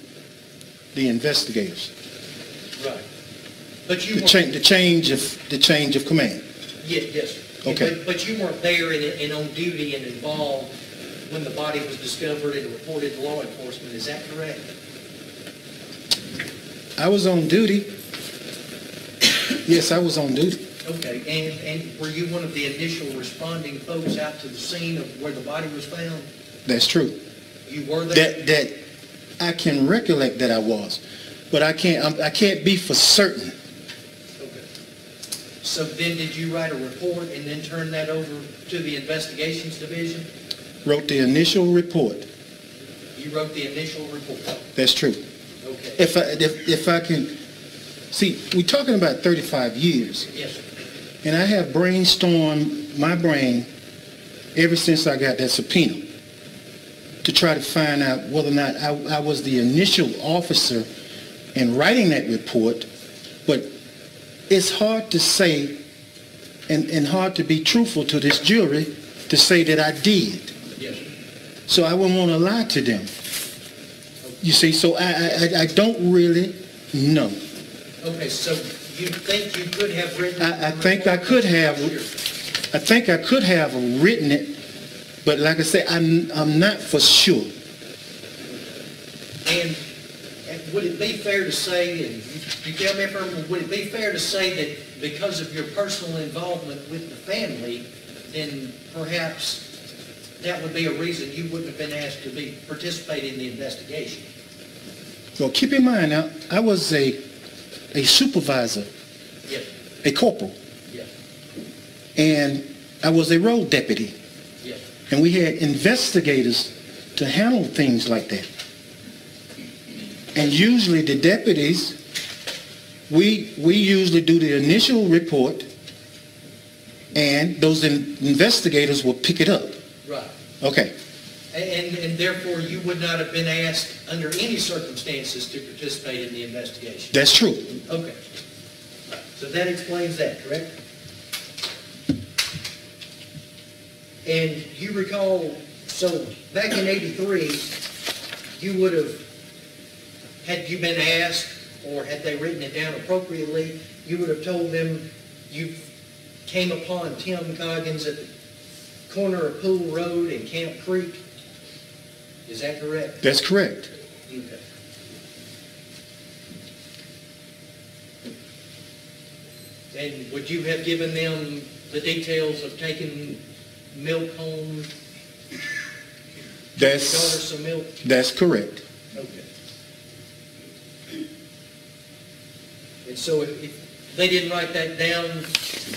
the investigators. Right. But you The change of command. Yes, sir. Okay. But you weren't there and on duty and involved when the body was discovered and reported to law enforcement, is that correct? I was on duty. Yes, I was on duty. Okay, and were you one of the initial responding folks out to the scene of where the body was found? That's true. You were there? That I can recollect that I was, but I can't be for certain. Okay. So then did you write a report and then turn that over to the investigations division? Wrote the initial report. You wrote the initial report? That's true. Okay. If I can, see, we're talking about 35 years, Yes, sir. and I have brainstormed my brain ever since I got that subpoena to try to find out whether or not I was the initial officer in writing that report, but it's hard to say and hard to be truthful to this jury to say that I did. Yes, sir. So I wouldn't want to lie to them. You see, so I don't really know. Okay, so you think you could have written? I think I could have written it, but like I say, I'm not for sure. And would it be fair to say, and you tell me if I'm wrong, would it be fair to say that because of your personal involvement with the family, then perhaps that would be a reason you wouldn't have been asked to participate in the investigation? Well, keep in mind now, I was a supervisor, Yes. a corporal, Yes. and I was a road deputy, Yes. and we had investigators to handle things like that. And usually the deputies, we usually do the initial report, and those investigators will pick it up. Right. Okay. And therefore, you would not have been asked under any circumstances to participate in the investigation? That's true. Okay. So that explains that, correct? And you recall, so back in '83, you would have, had you been asked, or had they written it down appropriately, you would have told them you came upon Tim Coggins at the corner of Pool Road and Camp Creek. Is that correct? That's correct. Okay. And would you have given them the details of taking milk home? Daughter some milk? That's correct. Okay. And so if they didn't write that down,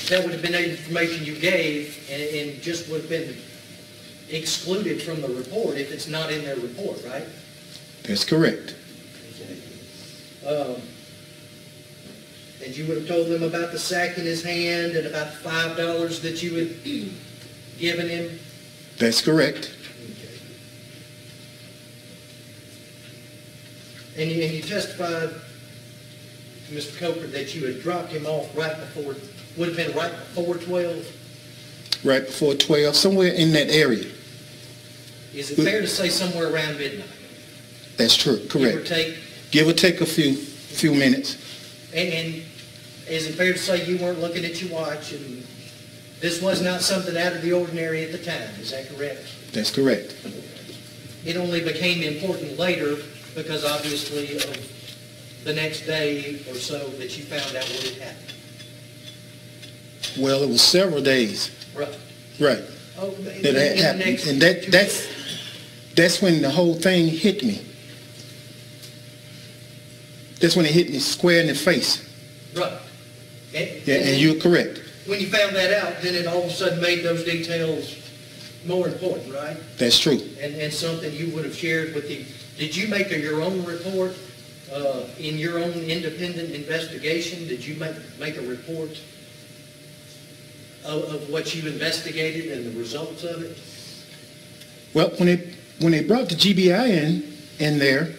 that would have been the information you gave, and just would have been excluded from the report if it's not in their report, right? That's correct. And you would have told them about the sack in his hand and about the $5 that you had given him? That's correct. And you testified, Mr. Coker, that you had dropped him off right before, would have been right before 12? Right before 12, somewhere in that area. Is it fair to say somewhere around midnight? That's true, correct. Give or take? Give or take a few minutes. And is it fair to say you weren't looking at your watch, and this was not something out of the ordinary at the time, is that correct? That's correct. It only became important later because obviously of the next day or so that you found out what had happened. Well, it was several days. Right. Right. Oh, That had happened. And that's when the whole thing hit me. That's when it hit me square in the face. Right. Yeah, and you're correct. When you found that out, then it all of a sudden made those details more important, right? That's true. And something you would have shared with the... Did you make your own report in your own independent investigation? Did you make a report of what you investigated and the results of it? Well, when they brought the GBI in there,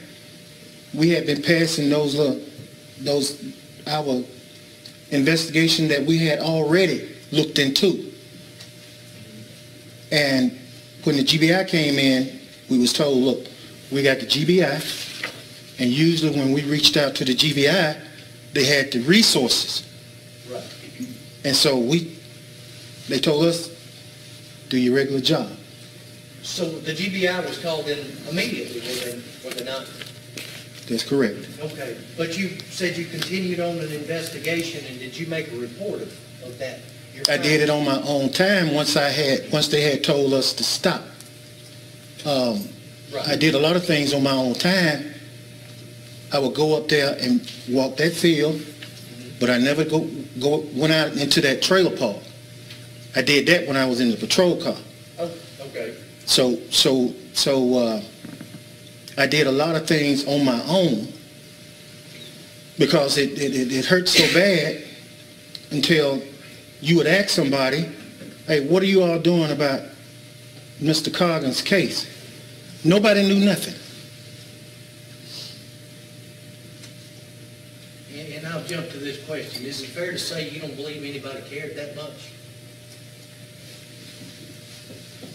we had been passing those our investigation that we had already looked into. And when the GBI came in, we was told, look, we got the GBI, and usually when we reached out to the GBI, they had the resources. Right. And so they told us, do your regular job. So the GBI was called in immediately, were they not? That's correct. Okay. But you said you continued on an investigation, and did you make a report of that? I did it on my own time once they had told us to stop. Right. I did a lot of things on my own time. I would go up there and walk that field, but I never went out into that trailer park. I did that when I was in the patrol car. Oh, okay. So I did a lot of things on my own because it hurt so bad until you would ask somebody, hey, what are you all doing about Mr. Coggins' case? Nobody knew nothing. And I'll jump to this question. Is it fair to say you don't believe anybody cared that much?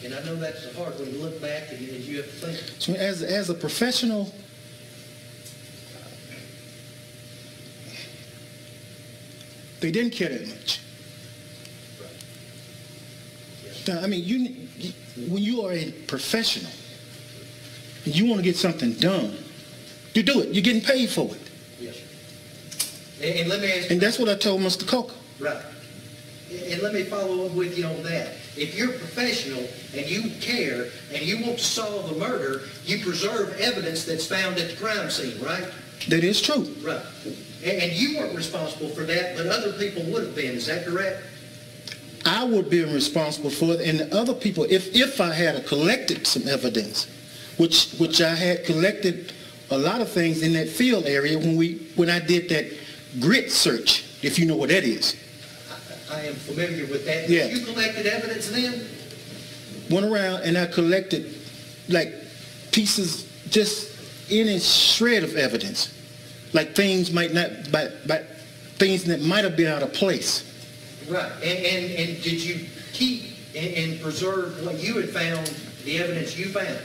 And I know that's the hard one to look back and you have to think. So as a professional, they didn't care that much. Now, I mean, when you are a professional and you want to get something done, you do it. You're getting paid for it. Yes, sir. And let me ask you. And that's what I told Mr. Coker. Right. And let me follow up with you on that. If you're a professional and you care and you want to solve a murder, you preserve evidence that's found at the crime scene, right? That is true. Right. And you weren't responsible for that, but other people would have been. Is that correct? I would be responsible for it, and the other people, if I had collected some evidence, which I had collected a lot of things in that field area when I did that grit search, if you know what that is. I am familiar with that. Yeah. You collected evidence then? Went around and I collected like pieces, just any shred of evidence, like things things that might have been out of place. Right. And did you keep and preserve what you had found, the evidence you found?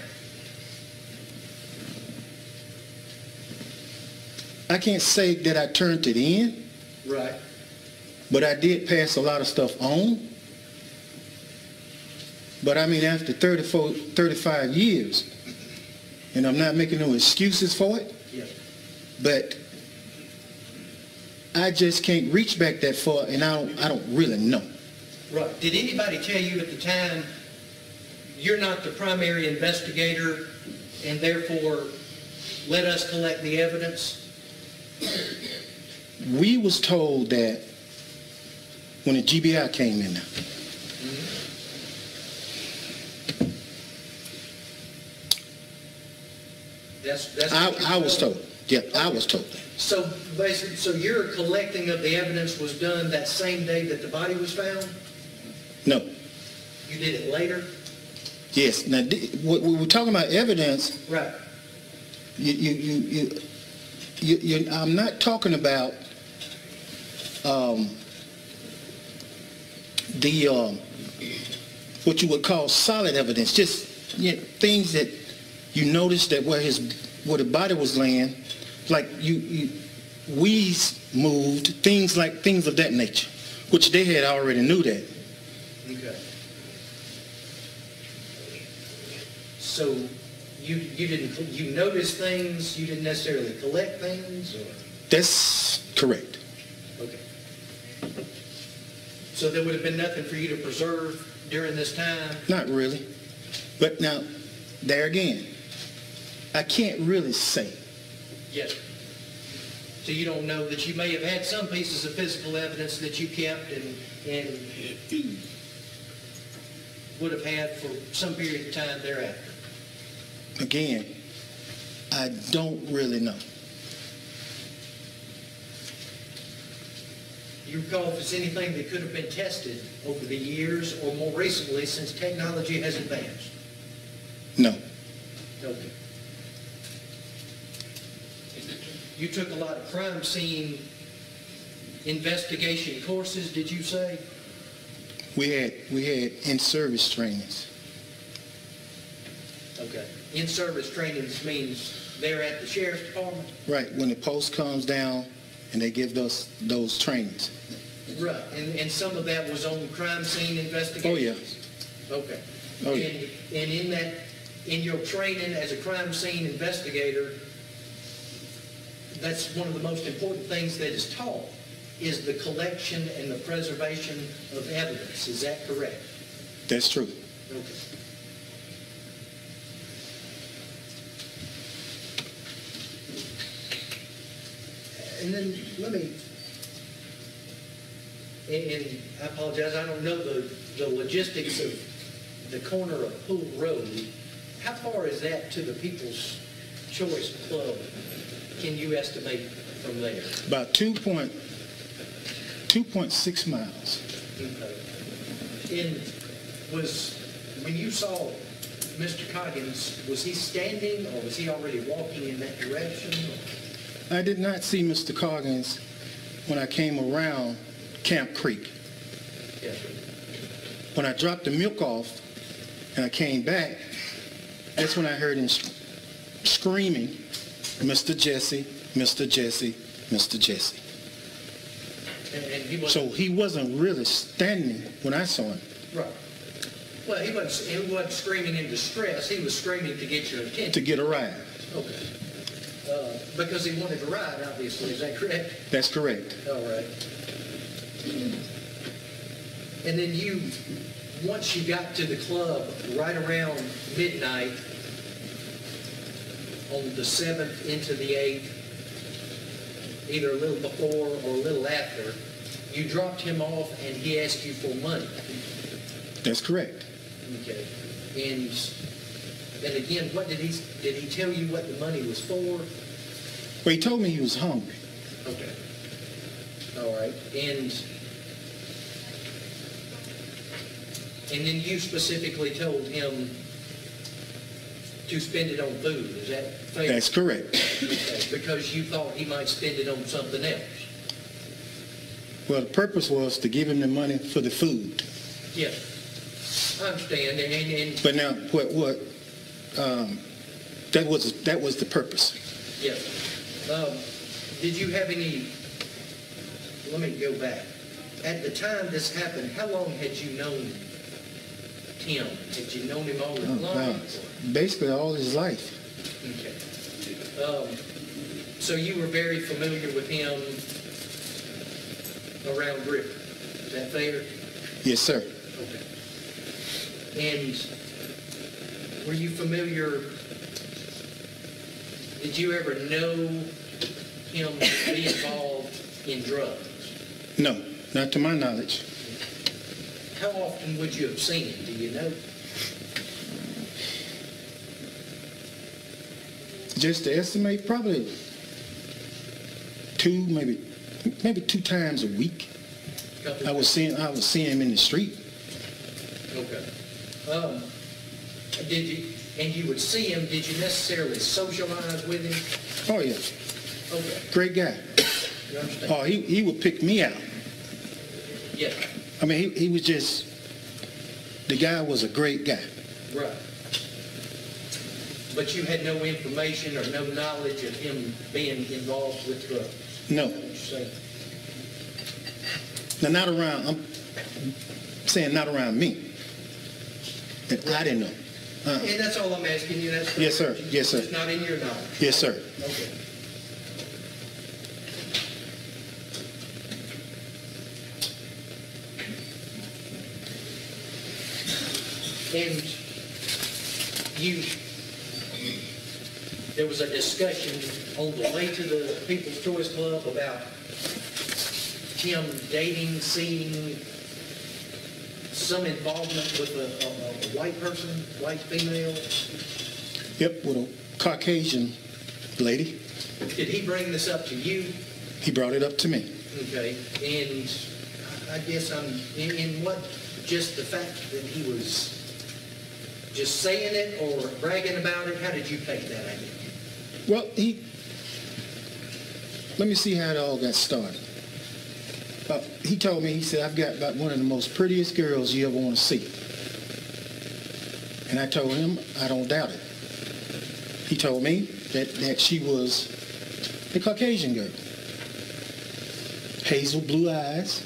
I can't say that I turned it in. Right. But I did pass a lot of stuff on. But I mean, after 35 years, and I'm not making no excuses for it, yes, but I just can't reach back that far, and I don't really know. Right. Did anybody tell you at the time, you're not the primary investigator, and therefore let us collect the evidence? we was told that when the GBI came in there. That's I was told. Yeah, I was told. So basically, so your collecting of the evidence was done that same day that the body was found? No. You did it later? Yes. Now, what we were talking about evidence. Right. I'm not talking about what you would call solid evidence, just things that you noticed that where the body was laying, like weeds moved, things of that nature, which they had already knew that. Okay. So you noticed things, you didn't necessarily collect things, or? That's correct. Okay. So there would have been nothing for you to preserve during this time? Not really. But now, there again, I can't really say. Yes. So you don't know that you may have had some pieces of physical evidence that you kept and would have had for some period of time thereafter? Again, I don't really know. Do you recall if it's anything that could have been tested over the years or more recently since technology has advanced? No. Okay. You took a lot of crime scene investigation courses, did you say? We had in-service trainings. Okay. In-service trainings means they're at the sheriff's department? Right, when the post comes down and they give us those trainings. Right, and some of that was on crime scene investigations? Oh, yeah. Okay. Oh, yeah. And in your training as a crime scene investigator, that's one of the most important things that is taught, is the collection and the preservation of evidence. Is that correct? That's true. Okay. And then let me, and I apologize, I don't know the logistics of the corner of Pool Road. How far is that to the People's Choice Club? Can you estimate from there? About 2.6 miles. Okay. And when you saw Mr. Coggins, was he standing or was he already walking in that direction? I did not see Mr. Coggins when I came around Camp Creek. Yes, sir. When I dropped the milk off and I came back, that's when I heard him screaming, "Mr. Jesse, Mr. Jesse, Mr. Jesse." And he wasn't, So he wasn't really standing when I saw him. right. Well, he wasn't screaming in distress. He was screaming to get your attention. To get a ride. Okay. Because he wanted to ride, obviously. Is that correct? That's correct. All right. And then once you got to the club right around midnight on the 7th into the 8th, either a little before or a little after, you dropped him off and he asked you for money. That's correct. Okay. And again, what did he tell you what the money was for? Well, he told me he was hungry. Okay. All right. And then you specifically told him to spend it on food. Is that fair? That's correct. Okay. Because you thought he might spend it on something else. Well, the purpose was to give him the money for the food. Yes. I understand. And But now, that was the purpose. yes. Did you have any? Let me go back. At the time this happened, how long had you known him? Had you known him all his life? Basically all his life. Okay. So you were very familiar with him around Griffin. Is that fair? Yes, sir. Okay. And were you familiar? Did you ever know him to be involved in drugs? No, not to my knowledge. How often would you have seen him? Do you know? Just to estimate, probably two, maybe 2 times a week. I was seeing him in the street. Okay. And you would see him, did you necessarily socialize with him? Oh yeah, Okay. great guy. You understand? Oh, he would pick me out. Yeah, I mean, he was just, the guy was a great guy. right. But you had no information or no knowledge of him being involved with drugs? No, Is that what you're saying? now not around, I'm saying not around me. And I didn't know. And that's all I'm asking you, that's... Yes, sir. Yes, sir. It's not in your knowledge? Yes, sir. Okay. And there was a discussion on the way to the People's Choice Club about him dating, seeing some involvement with a white person, white female. Yep, with a Caucasian lady. Did he bring this up to you? He brought it up to me. Okay, and I guess in what, just the fact that he was just saying it or bragging about it, how did you take that idea? Well, let me see how it all got started. He told me, he said, I've got about one of the most prettiest girls you ever want to see. And I told him, I don't doubt it. He told me that she was a Caucasian girl. Hazel blue eyes,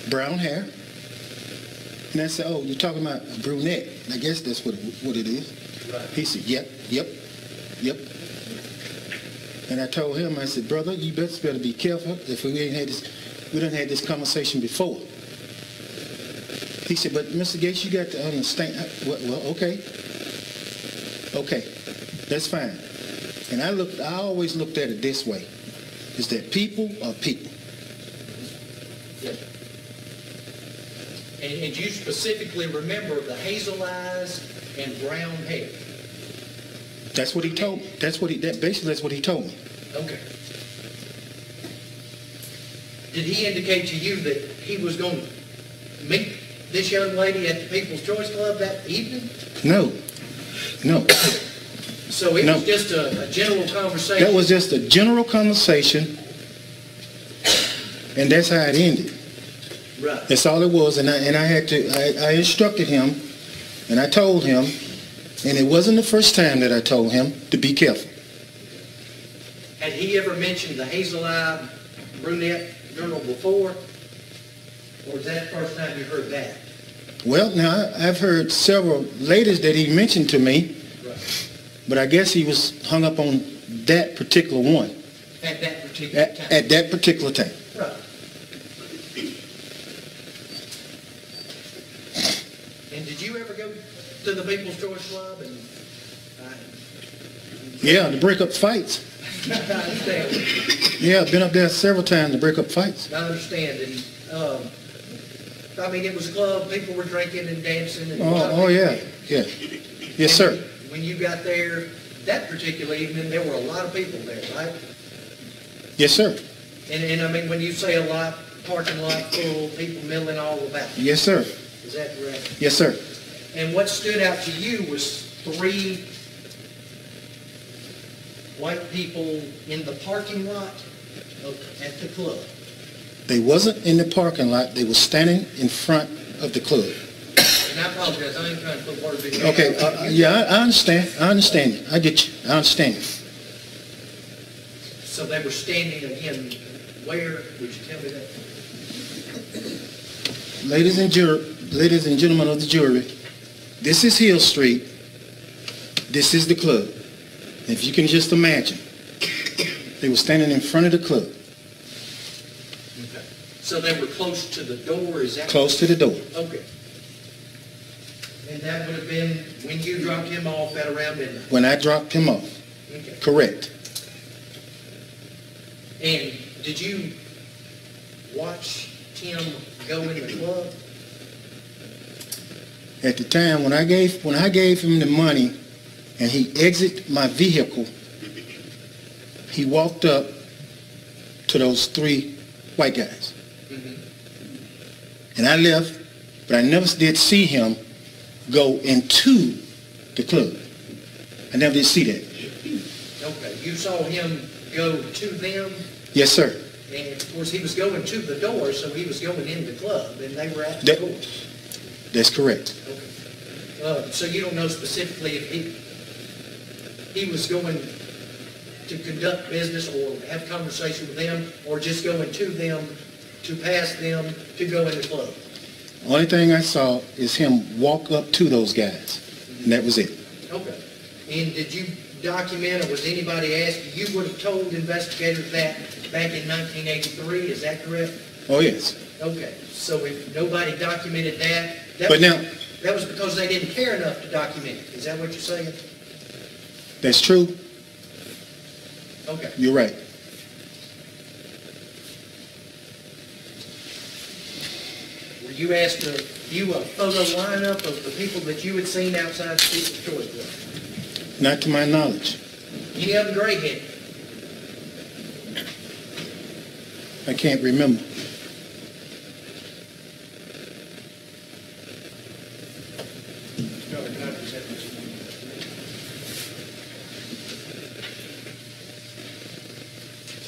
brown hair. And I said, oh, you're talking about a brunette. I guess that's what it is. Right. He said, yep. And I told him, I said, brother, you better be careful if we done had this conversation before. He said, but Mr. Gates, you got to understand. Well, okay. Okay, that's fine. And I always looked at it this way, is that people are people. Yeah. And you specifically remember the hazel eyes and brown hair? That's what he told me. Basically that's what he told me. Okay. Did he indicate to you that he was going to meet this young lady at the People's Choice Club that evening? No. So it No. was just a general conversation? That was just a general conversation, and that's how it ended. Right. That's all it was, and I instructed him, and I told him, and it wasn't the first time that I told him to be careful. Had he ever mentioned the hazel-eyed brunette girl before? Or was that the first time you heard that? Well, now, I've heard several ladies that he mentioned to me, Right. but I guess he was hung up on that particular one. At that particular time? At that particular time. Right. And did you ever go to the People's Choice Club? And Yeah, to break up fights. I understand. Yeah, I've been up there several times to break up fights. I understand. And, I mean, it was a club, people were drinking and dancing. And Oh, yeah. Yes, sir. When you got there that particular evening, there were a lot of people there, right? Yes, sir. And I mean, when you say a lot, parking lot full, people milling all about. Yes, sir. Is that correct? Yes, sir. And what stood out to you was 3 white people in the parking lot at the club. They wasn't in the parking lot. They were standing in front of the club. And I apologize, I ain't trying to put words in your mouth. Okay, yeah, I understand. I understand you. I get you. I understand you. So they were standing again, where? Would you tell me that? Ladies and gentlemen of the jury, this is Hill Street. This is the club. If you can just imagine, they were standing in front of the club. Okay. So they were close to the door, is that? Close to the door. Okay. And that would have been when you dropped him off at around midnight? When I dropped him off. Okay. Correct. And did you watch Tim go in the club? At the time, when I gave him the money and he exited my vehicle, he walked up to those 3 white guys. And I left, but I never did see him go into the club. I never did see that. Okay, you saw him go to them, Yes, sir. and of course, he was going to the door, so he was going in the club, and they were at the door. That's correct. Okay. So you don't know specifically if he was going to conduct business or have conversation with them, or just going to them, to pass them, to go in the club? Only thing I saw is him walk up to those guys, and that was it. Okay. And did you document, or was anybody asked, you would have told investigators that back in 1983, is that correct? Oh, yes. Okay, so if nobody documented that, But now, that was because they didn't care enough to document it. Is that what you're saying? that's true. Okay. You're right. Were you asked to view a photo lineup of the people that you had seen outside the People's Choice Club? Not to my knowledge. Any of them gray-headed? I can't remember.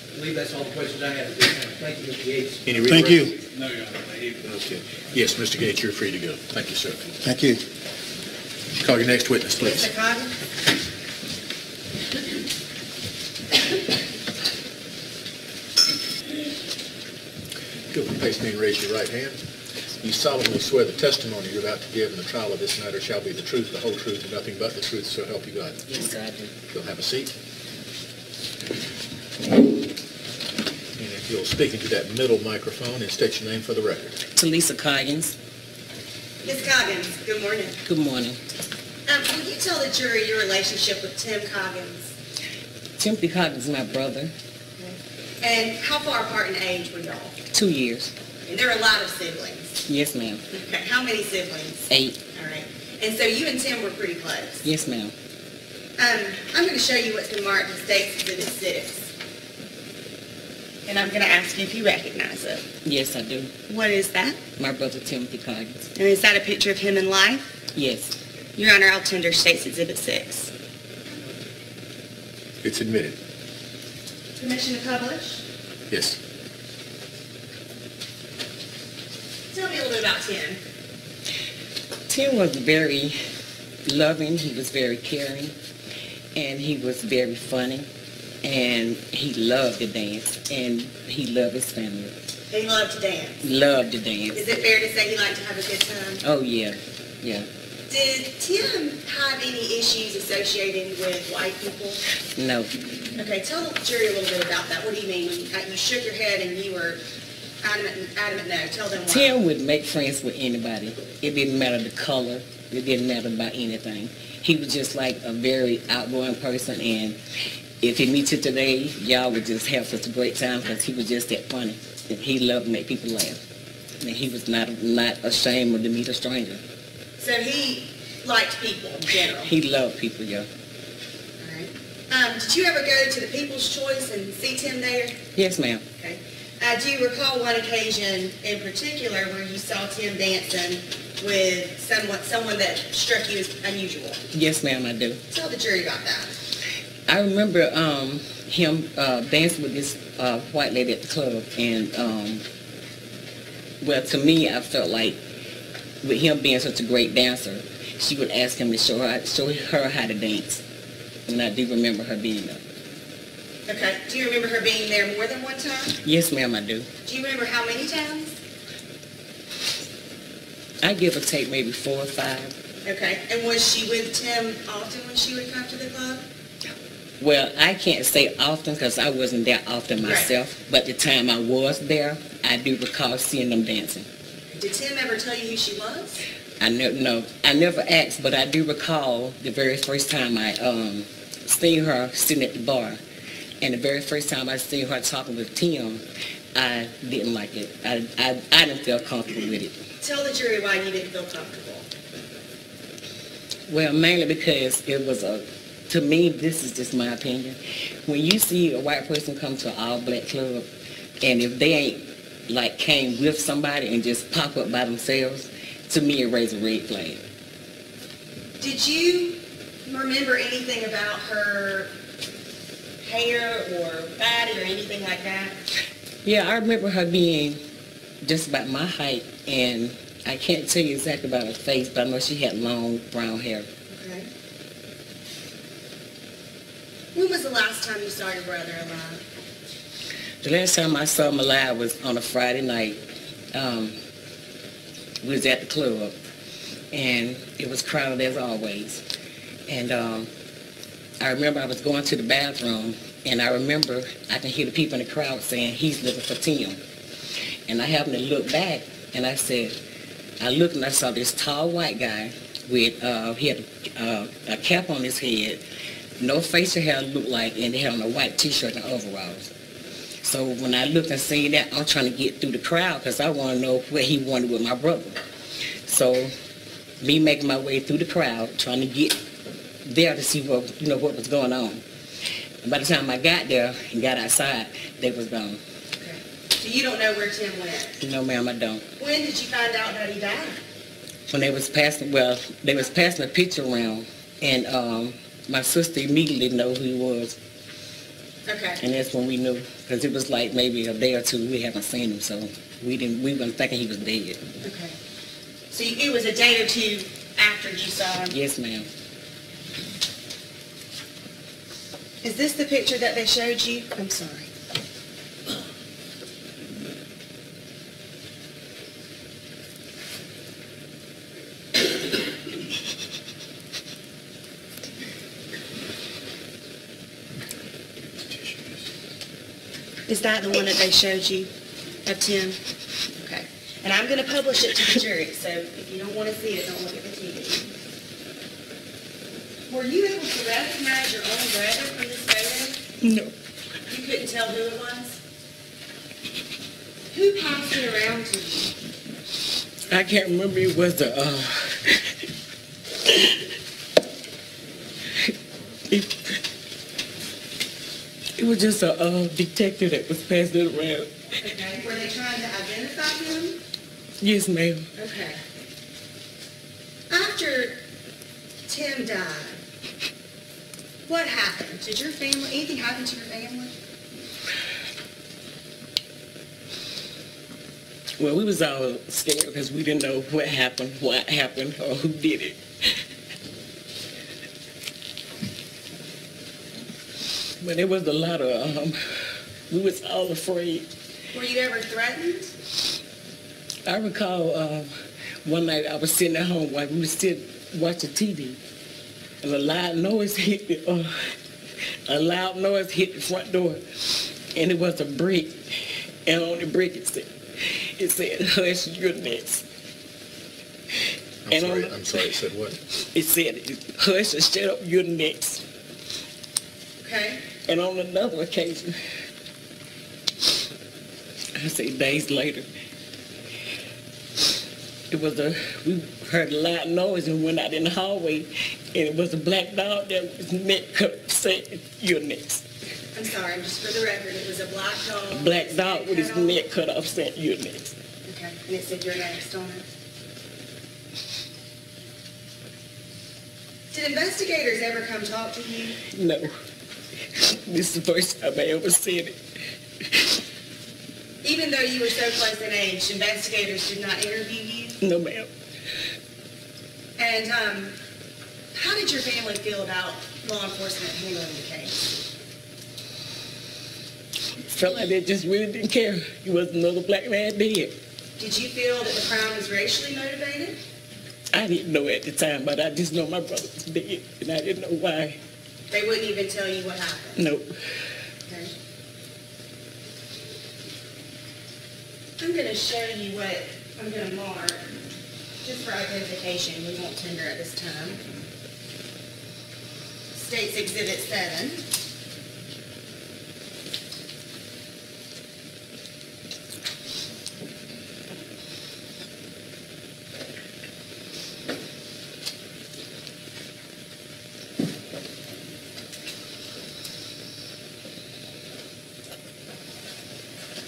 I believe that's all the questions I have at this time. Thank you, Mr. Yates. Any Thank you. No, Your Honor. Okay. Yes, Mr. Gates, you're free to go. Thank you, sir. Thank you. Call your next witness, please. Mr. Coggins? Go and face me and raise your right hand. You solemnly swear the testimony you're about to give in the trial of this matter shall be the truth, the whole truth, and nothing but the truth, so help you God. Yes, sir, I do. You'll have a seat. And if you'll speak into that middle microphone and state your name for the record. Telisa Coggins. Ms. Coggins, good morning. Good morning. Will you tell the jury your relationship with Tim Coggins? Timothy Coggins is my brother. And how far apart in age were y'all? 2 years. And there are a lot of siblings. Yes, ma'am. Okay, how many siblings? 8. All right. And so you and Tim were pretty close. Yes, ma'am. I'm going to show you what's been marked as State's Exhibit 6. And I'm going to ask you if you recognize it. Yes, I do. What is that? My brother Timothy Coggins. And is that a picture of him in life? Yes. Your Honor, I'll tender State's Exhibit 6. It's admitted. Permission to publish? Yes. Tell me a little bit about Tim. Tim was very loving. He was very caring. And he was very funny. And he loved to dance. And he loved his family. He loved to dance. Loved to dance. Is it fair to say he liked to have a good time? Oh, yeah. Yeah. Did Tim have any issues associated with white people? No. Okay, tell the jury a little bit about that. What do you mean? When you shook your head and you were adamant no. Tell them why. Tim would make friends with anybody. It didn't matter the color. It didn't matter about anything. He was just like a very outgoing person, and if he meets you today, y'all would just have such a great time because he was just that funny. He loved to make people laugh. And he was not ashamed to meet a stranger. So he liked people in general? He loved people, yeah. All right. Did you ever go to the People's Choice and see Tim there? Yes, ma'am. Okay. Do you recall one occasion in particular where you saw Tim dancing with someone that struck you as unusual? Yes, ma'am, I do. Tell the jury about that. I remember him dancing with this white lady at the club, and well, to me, I felt like with him being such a great dancer, she would ask him to show her how to dance, and I do remember her being there. Okay. Do you remember her being there more than one time? Yes, ma'am, I do. Do you remember how many times? I give or take maybe 4 or 5. Okay. And was she with Tim often when she would come to the club? Well, I can't say often because I wasn't there often myself, but the time I was there, I do recall seeing them dancing. Did Tim ever tell you who she was? I never asked, but I do recall the very first time I seen her sitting at the bar, And the very first time I seen her talking with Tim, I didn't like it. I didn't feel comfortable with it. Tell the jury why you didn't feel comfortable. Well, mainly because it was to me, this is just my opinion. When you see a white person come to an all-black club, and if they ain't, like, came with somebody and just pop up by themselves, to me it raised a red flag. Did you remember anything about her hair or body or anything like that? Yeah, I remember her being just about my height, and I can't tell you exactly about her face, but I know she had long brown hair. Okay. When was the last time you saw your brother alive? The last time I saw him alive was on a Friday night. We was at the club, and it was crowded as always. And I remember I was going to the bathroom, and I remember I can hear the people in the crowd saying, "He's looking for Tim." And I happened to look back, and I looked and I saw this tall white guy with, he had a cap on his head, no facial hair looked like, and he had on a white t-shirt and overalls. So when I looked and seen that, I'm trying to get through the crowd because I want to know what he wanted with my brother. So me making my way through the crowd, trying to get there to see what was going on. And by the time I got there and got outside, they was gone. Okay. So you don't know where Tim went? No, ma'am, I don't. When did you find out that he died? When they was passing a picture around, and my sister immediately knew who he was. Okay. And that's when we knew, because it was like maybe a day or two we haven't seen him, so we weren't thinking he was dead. Okay. So it was a day or two after you saw him? Yes, ma'am. Is this the picture that they showed you? I'm sorry. Is that the one that they showed you of Tim? Okay. And I'm going to publish it to the jury, so if you don't want to see it, don't look at the TV. Were you able to recognize your own brother from this photo? No. You couldn't tell who it was? Who passed it around to you? I can't remember. It was it was just a detective that was passing it around. Okay. Were they trying to identify him? Yes, ma'am. Okay. After Tim died, what happened? Did your family, anything happen to your family? Well, we was all scared because we didn't know what happened, or who did it. But there was a lot of, we was all afraid. Were you ever threatened? I recall one night I was sitting at home while we were still watching TV, and a loud noise hit the front door, and it was a brick, and on the brick it said, "Hush, you're next." I'm sorry, it said what? It said, "Hush and shut up, you're next." Okay. And on another occasion, I say days later, we heard a loud noise and went out in the hallway, and it was a black dog that was neck cut saying, "You're next." I'm sorry, just for the record, it was a black dog. Black dog with his neck cut off saying, "You're next." Okay, and it said you're next on it. Did investigators ever come talk to you? No. This is the first time I ever said it. Even though you were so close in age, investigators did not interview you? No, ma'am. And how did your family feel about law enforcement handling the case? Felt like they just really didn't care. He was another black man dead. Did you feel that the crime was racially motivated? I didn't know at the time, but I just know my brother was dead, and I didn't know why. They wouldn't even tell you what happened? No. Okay. I'm going to show you what I'm going to mark, just for identification. We won't tender at this time. State's Exhibit 7.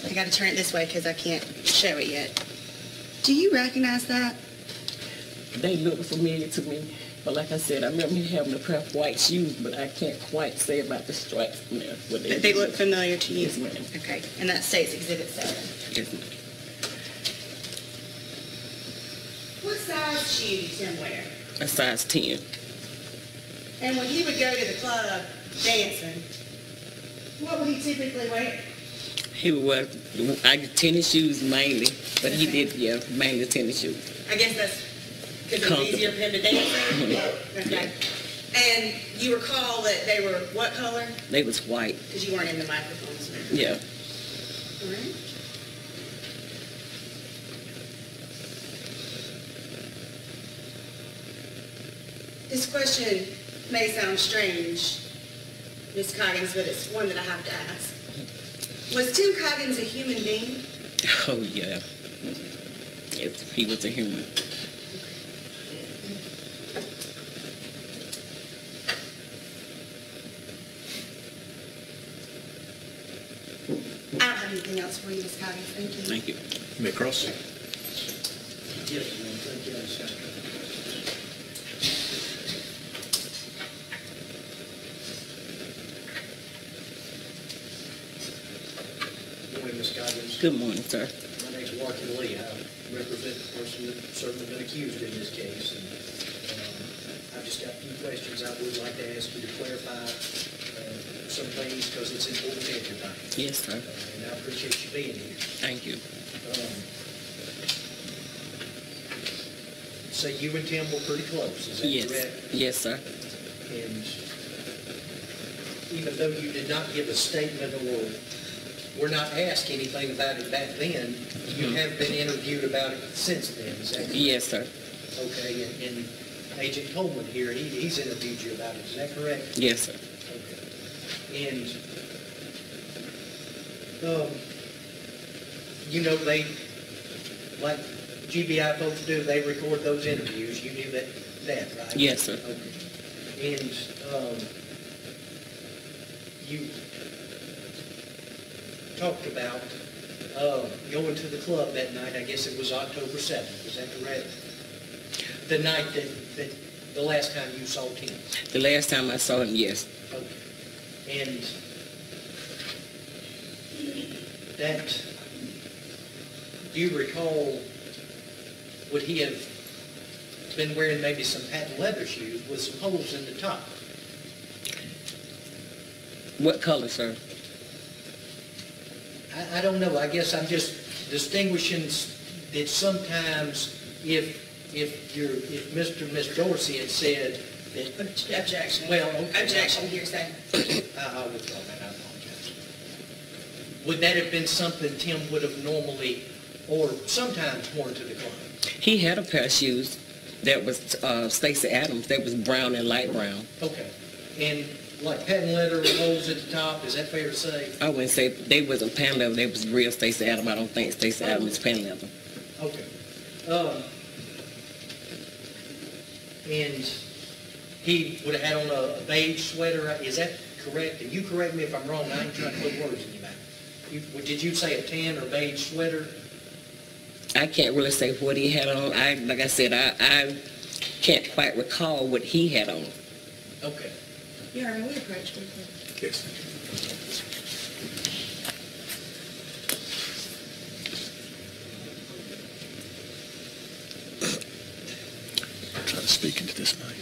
I gotta turn it this way because I can't show it yet. Do you recognize that? They look familiar to me. But like I said, I remember him having a pair of white shoes, but I can't quite say about the stripes from there. But they look familiar to you? Yes, ma'am. Okay, and that states Exhibit 7. Yes, ma'am. What size shoe did Tim wear? A size 10. And when he would go to the club dancing, what would he typically wear? He would wear tennis shoes mainly, but he did, yeah, mainly tennis shoes. I guess that's because it was easier for him to dance in? Okay. And you recall that they were what color? They was white. Because you weren't in the microphones. Yeah. All right. This question may sound strange, Ms. Coggins, but it's one that I have to ask. Was Tim Coggins a human being? Oh, yeah. Yes, he was a human. I don't have anything else for you, Ms. Coggins. Thank you. Thank you. You may cross. Yes, ma'am. Thank you, Ms. Coggins. Good morning, Ms. Coggins. Good morning, sir. My name's Walker Lee. I represent the person that's certainly been accused in this case. And I've just got a few questions I would like to ask you to clarify some things because it's important to everybody. Yes, sir. And I appreciate you being here. Thank you. So you and Tim were pretty close, is that Yes. correct? Yes, sir. And even though you did not give a statement or were not asked anything about it back then, you have been interviewed about it since then, is that correct? Yes, sir. Okay, and Agent Coleman here, he's interviewed you about it, is that correct? Yes, sir. Okay. And, you know, they, like GBI folks do, they record those interviews. You knew that, right? Yes, sir. Okay. And, you talked about, going to the club that night. I guess it was October 7th, is that correct? The night that the last time you saw Tim? The last time I saw him, yes. Okay. And that, do you recall, would he have been wearing maybe some patent leather shoes with some holes in the top? What color, sir? I don't know. I guess I'm just distinguishing that sometimes if Mr. and Miss Dorsey had said that... Objection. Well, okay. Objection, hearsay. I'll withdraw that. I apologize. Would that have been something Tim would have normally or sometimes worn to the club? He had a pair of shoes that was Stacey Adams. That was brown and light brown. Okay. And like patent leather with holes at the top, is that fair to say? I wouldn't say they wasn't patent leather. They was real Stacey Adams. I don't think Stacey Adams is patent leather. Okay. And he would have had on a beige sweater. Is that correct? And you correct me if I'm wrong. I ain't trying to put words in your mouth. Did you say a tan or beige sweater? I can't really say what he had on. Like I said, I can't quite recall what he had on. Okay. Yeah, we approached him. Yes. Try to speak into this mic.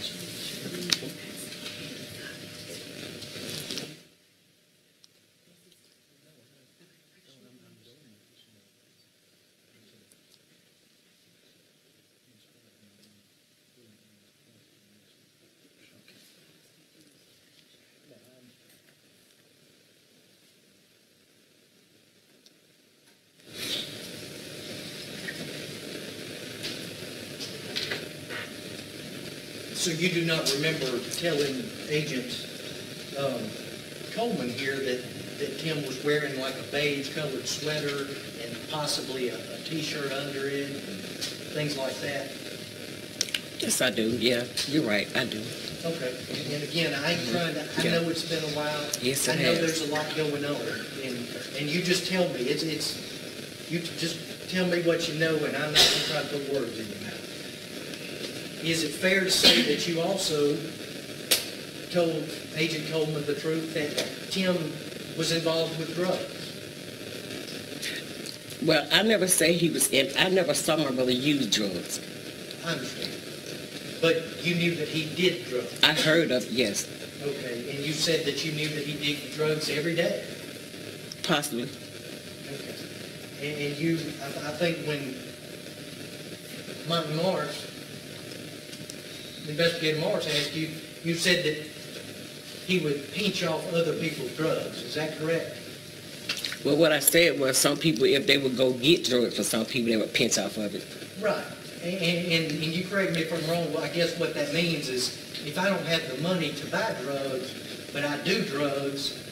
So you do not remember telling Agent Coleman here that Tim was wearing like a beige colored sweater and possibly a t-shirt under it and things like that? Yes, I do. Yeah, you're right. I do. Okay, and again, I ain't trying to, I know it's been a while. Yes, it I know has. there's a lot going on, and you just tell me, you just tell me what you know, and I'm not gonna try to put words in your mouth. Is it fair to say that you also told Agent Coleman the truth that Tim was involved with drugs? Well, I never say he was in, I never saw my brother use drugs. I understand. But you knew that he did drugs? I heard of, yes, Okay, and you said that you knew that he did drugs every day? possibly. Okay. And you, I think when Mike Morris, Investigator Morris asked you, you said that he would pinch off other people's drugs. Is that correct? Well, what I said was some people, if they would go get drugs for some people, they would pinch off of it. Right. And you correct me if I'm wrong, well, I guess what that means is if I don't have the money to buy drugs, but I do drugs,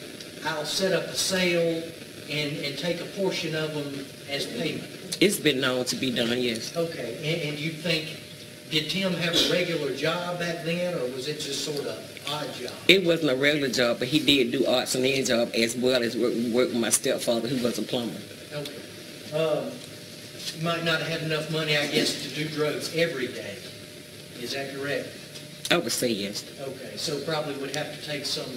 I'll set up a sale and take a portion of them as payment. It's been known to be done, yes. Okay, and you think, did Tim have a regular job back then, or was it just sort of odd job? It wasn't a regular job, but he did do odds and ends job as well as work with my stepfather, who was a plumber. Okay. You might not have enough money, I guess, to do drugs every day. Is that correct? I would say yes. Okay, so probably would have to take some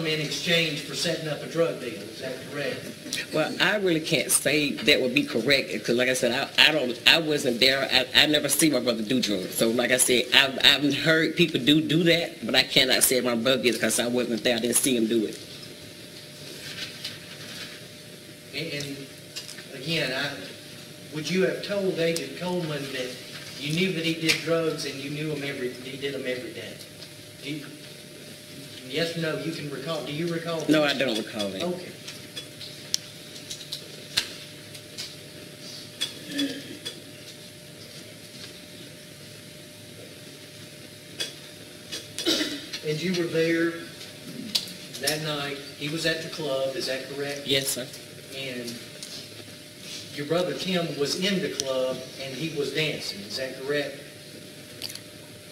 in exchange for setting up a drug deal. Is that correct? Well, I really can't say that would be correct because, like I said, I wasn't there. I never see my brother do drugs. So, like I said, I've heard people do that, but I cannot say my brother did because I wasn't there. I didn't see him do it. And again, would you have told Agent Coleman that you knew that he did drugs and you knew he did them every day? Yes or no, you can recall. Do you recall? No, I don't recall that. Okay. And you were there that night. He was at the club, is that correct? Yes, sir. And your brother Tim was in the club and he was dancing, is that correct?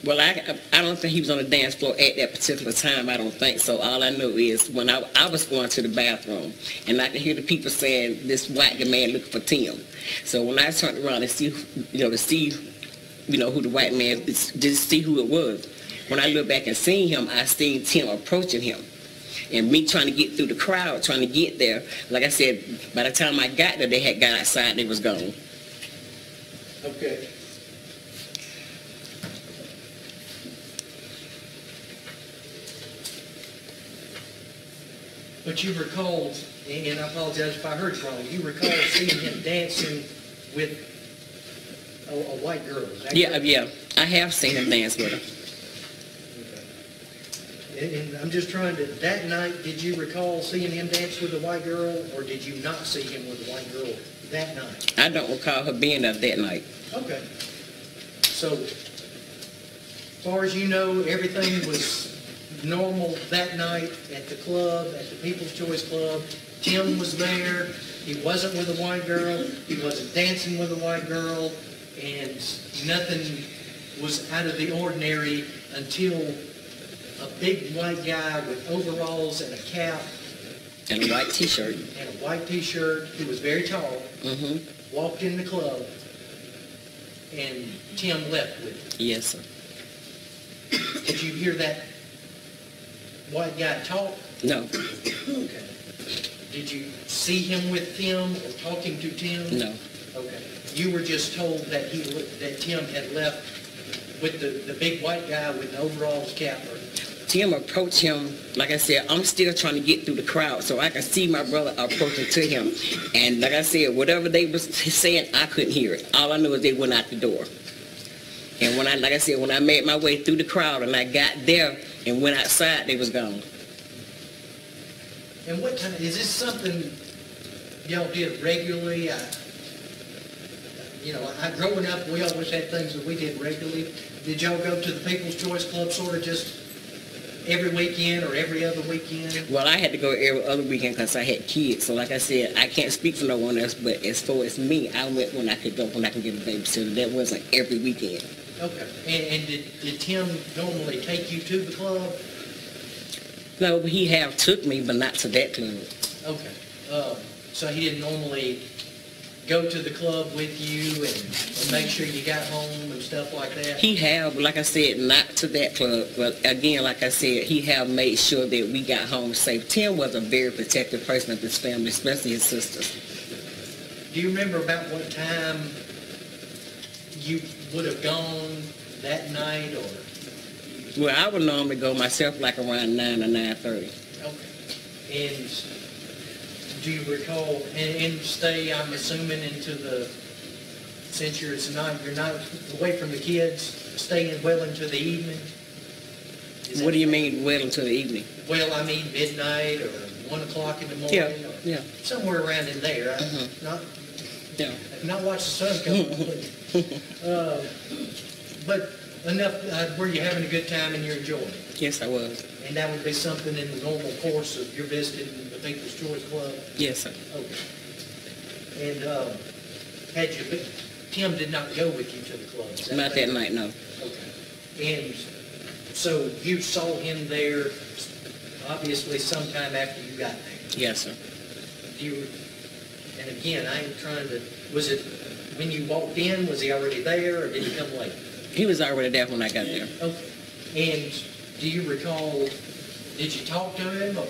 Well, I don't think he was on the dance floor at that particular time. I don't think so. All I know is when I was going to the bathroom, and I could hear the people saying, this white man looking for Tim. So when I turned around to see, who the white man, just see who it was. When I looked back and seen him, I seen Tim approaching him. And me trying to get through the crowd, trying to get there, like I said, by the time I got there, they had got outside and they was gone. Okay. But you recalled, and I apologize if I heard it wrong, you recall seeing him dancing with a white girl, is that correct? Yeah, I have seen him dance with her. Okay. And I'm just trying to, that night, did you recall seeing him dance with a white girl, or did you not see him with a white girl that night? I don't recall her being there that night. Okay. So, as far as you know, everything was normal that night at the club, at the People's Choice Club. Tim was there. He wasn't with a white girl. He wasn't dancing with a white girl. And nothing was out of the ordinary until a big white guy with overalls and a cap. And a white T-shirt. And a white T-shirt, who was very tall, walked in the club, and Tim left with him. Yes, sir. Did you hear that white guy talk? No. Okay. Did you see him with Tim or talking to Tim? No. Okay. You were just told that Tim had left with the big white guy with the overalls cap. Tim approached him, like I said, I'm still trying to get through the crowd so I can see my brother approaching to him. And like I said, whatever they was saying, I couldn't hear it. All I knew is they went out the door. And when I made my way through the crowd and I got there and went outside, they was gone. And what time, is this something y'all did regularly? Growing up, we always had things that we did regularly. Did y'all go to the People's Choice Club sort of just every weekend or every other weekend? Well, I had to go every other weekend because I had kids. So like I said, I can't speak for no one else, but as far as me, I went when I could go, when I could get a babysitter. That wasn't every weekend. Okay. And did Tim normally take you to the club? No, he have took me, but not to that club. Okay. So he didn't normally go to the club with you and make sure you got home and stuff like that? He have, like I said, not to that club, but again, like I said, he have made sure that we got home safe. Tim was a very protective person of his family, especially his sisters. Do you remember about what time you would have gone that night, or? Well, I would normally go myself like around 9 or 9:30. Okay. And do you recall, and stay, I'm assuming, into the, since you're not away from the kids, staying well into the evening? What do you mean well into the evening? Well, I mean midnight or 1 o'clock in the morning? Yeah, or yeah. Somewhere around in there. Yeah. Not watch the sun come up. But enough, were you having a good time and you're enjoying it? Yes, I was. And that would be something in the normal course of your visiting the People's Choice Club? Yes, sir. Okay. And had you been, Tim did not go with you to the club? Is Not fair? that night, no. Okay. And so you saw him there, obviously sometime after you got there? Yes, sir. And again, I ain't trying to, was it when you walked in, was he already there, or did he come late? He was already there when I got there. Okay. And do you recall, did you talk to him, or?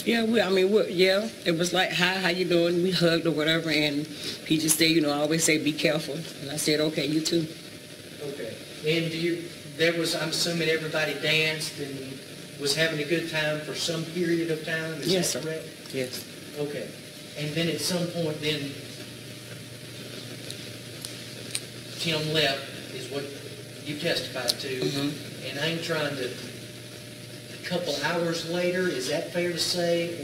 Yeah, yeah, it was like, hi, how you doing? We hugged or whatever, and he just said, I always say, be careful. And I said, okay, you too. Okay. And I'm assuming everybody danced and was having a good time for some period of time, is Yes, that sir. correct? Yes. Okay. And then at some point then, Tim left, is what you testified to. Mm-hmm. And I'm trying to, a couple hours later, is that fair to say?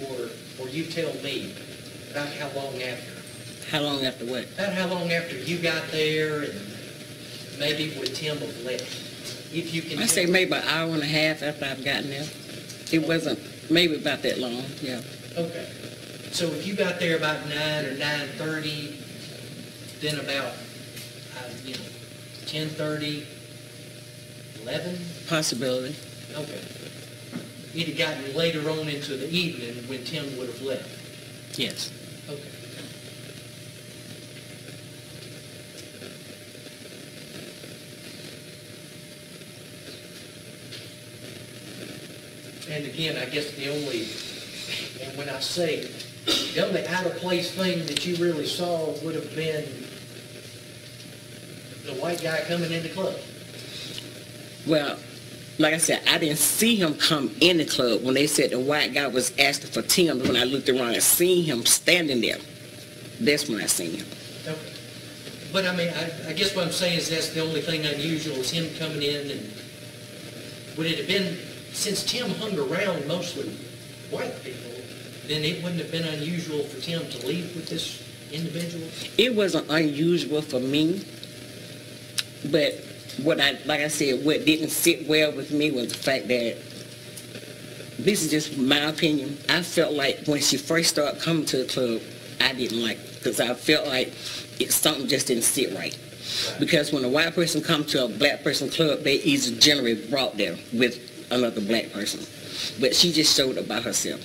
Or you tell me about how long after? How long after what? About how long after you got there and maybe would Tim have left? If you can. I say maybe an hour and a half after I've gotten there. It wasn't maybe about that long, yeah. Okay. So if you got there about 9 or 9:30, then about, 10:30, 11? Possibility. Okay. It had gotten later on into the evening when Tim would have left. Yes. Okay. And again, I guess and when I say, the only out-of-place thing that you really saw would have been the white guy coming in the club. Well, like I said, I didn't see him come in the club when they said the white guy was asking for Tim. When I looked around and seen him standing there, that's when I seen him. Okay. But I guess what I'm saying is that's the only thing unusual is him coming in, and would it have been, since Tim hung around mostly white people, then it wouldn't have been unusual for Tim to leave with this individual? It wasn't unusual for me, but what didn't sit well with me was the fact that, this is just my opinion, I felt like when she first started coming to the club, I didn't like it, because I felt like something just didn't sit right. Because when a white person comes to a black person club, they either generally brought there with another black person. But she just showed up by herself.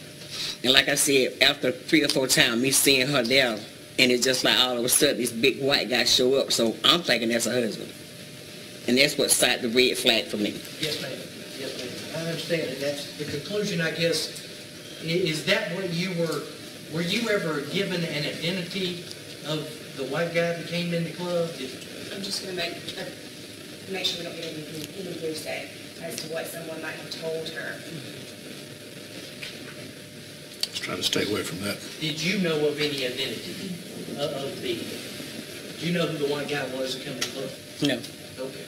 And like I said, after 3 or 4 times, me seeing her there, and it's just like all of a sudden this big white guy show up, so I'm thinking that's her husband. And that's what started the red flag for me. Yes, ma'am. Yes, ma'am. I understand it. That's the conclusion, I guess. Is that what were you ever given an identity of the white guy that came in the club? I'm just going to make sure we don't get any hearsay as to what someone might have told her. Let's try to stay away from that. Did you know of any identity do you know who the white guy was that came in the club? No. Okay.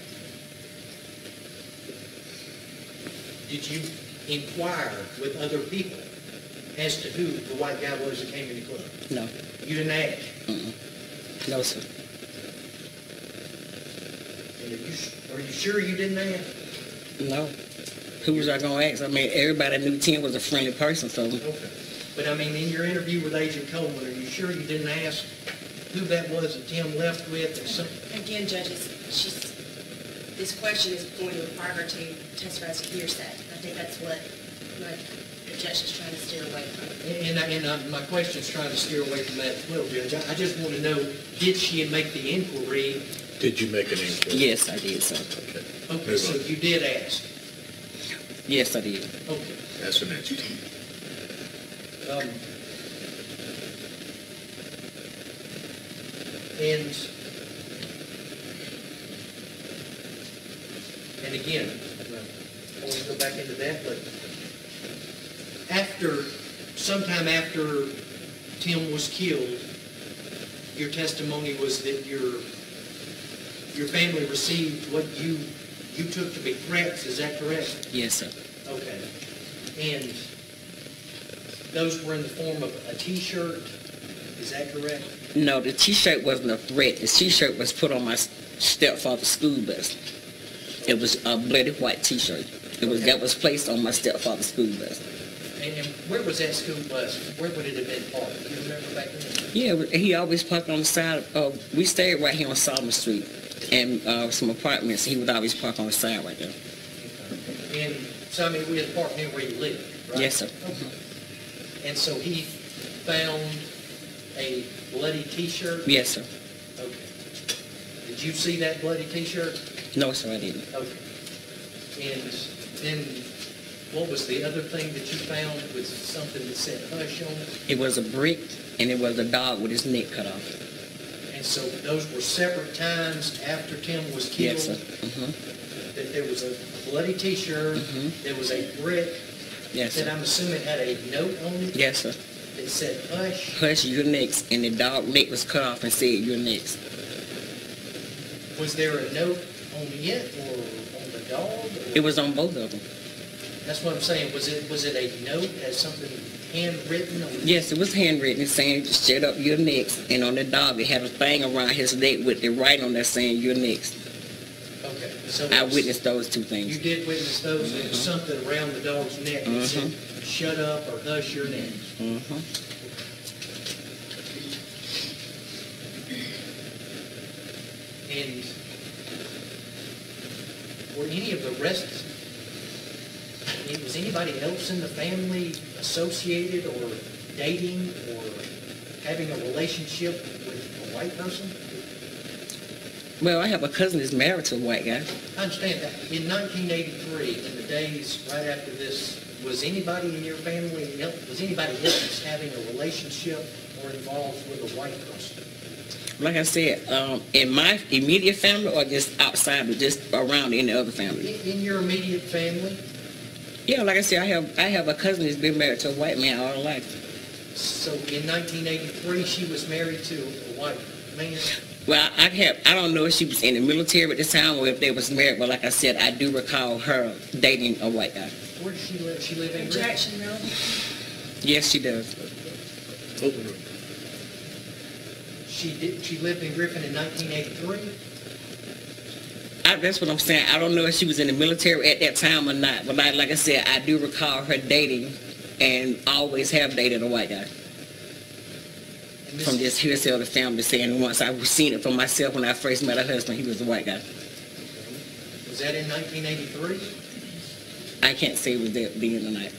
Did you inquire with other people as to who the white guy was that came in the club? No. You didn't ask? No, sir. And are you sure you didn't ask? No. Who was I going to ask? Everybody knew Tim was a friendly person, so. Okay. But in your interview with Agent Coleman, are you sure you didn't ask who that was that Tim left with? Again, judges, this question is going to require her to testify as a hearsay. I think that's what my objection's trying to steer away from. And my question's trying to steer away from that as well, Judge. I just want to know, did she make the inquiry? Did you make an inquiry? Yes, I did, sir. Okay. Okay, so you did ask? Yes, I did. Okay. That's an answer. And again, I want to go back into that, but sometime after Tim was killed, your testimony was that your family received what you took to be threats, is that correct? Yes, sir. Okay. And those were in the form of a T-shirt, is that correct? No, the T-shirt wasn't a threat. The T-shirt was put on my stepfather's school bus. It was a bloody white T-shirt. That was placed on my stepfather's school bus. And where was that school bus? Where would it have been parked? Do you remember back then? Yeah, he always parked on the side of, we stayed right here on Solomon Street, and some apartments. He would always park on the side right there. And so, I mean, we had parked near where you lived, right? Yes, sir. Okay. And so he found a bloody T-shirt? Yes, sir. Okay. Did you see that bloody T-shirt? No, sir, I didn't. Okay. And then what was the other thing that you found? Was something that said hush on it? It was a brick, and it was a dog with his neck cut off. And so those were separate times after Tim was killed? Yes, sir. That there was a bloody T-shirt, there was a brick, Yes, that sir. I'm assuming had a note on it? Yes, sir. That said hush? Hush, you're next, and the dog neck was cut off and said, you're next. Was there a note on it or on the dog? Or? It was on both of them. That's what I'm saying. Was it a note, as something handwritten on it? Yes, it was handwritten saying, shut up, you're next. And on the dog, it had a thing around his neck with the writing on there saying, you're next. Okay. So I witnessed those two things. You did witness those. There was something around the dog's neck that said, shut up or hush, you're next. And were any of the rest, was anybody else in the family associated or dating or having a relationship with a white person? Well, I have a cousin that's married to a white guy. I understand that. In 1983, in the days right after this, was anybody in your family, was anybody else having a relationship or involved with a white person? Like I said, in my immediate family or just outside or just around any other family? In your immediate family? Yeah, like I said, I have a cousin that's been married to a white man all her life. So in 1983, she was married to a white man? Well, I don't know if she was in the military at the time or if they was married, but like I said, I do recall her dating a white guy. Where does she live? She live in Griffin? Objection, no. Yes, she does. She lived in Griffin in 1983? That's what I'm saying. I don't know if she was in the military at that time or not, but like I said, I do recall her dating and always have dated a white guy. From this hearsay of the family saying once I've seen it for myself when I first met her husband, he was a white guy. Was that in 1983? I can't say it was that then or not.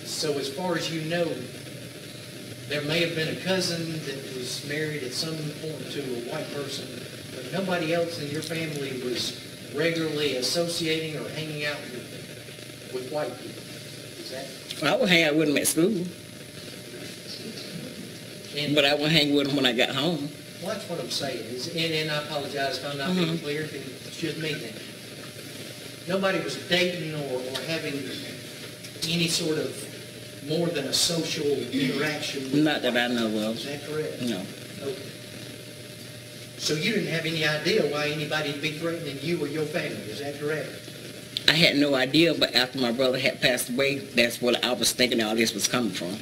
So as far as you know, there may have been a cousin that was married at some point to a white person, but nobody else in your family was regularly associating or hanging out with white people. Is that? Well, I would hang out with him at school, but I wouldn't hang with him when I got home. Well, that's what I'm saying. And I apologize if I'm not being clear. It's just me then. Nobody was dating or having any sort of more than a social interaction? Not that I know of. Is that correct? No. Okay. So you didn't have any idea why anybody would be threatening you or your family, is that correct? I had no idea, but after my brother had passed away, that's what I was thinking all this was coming from.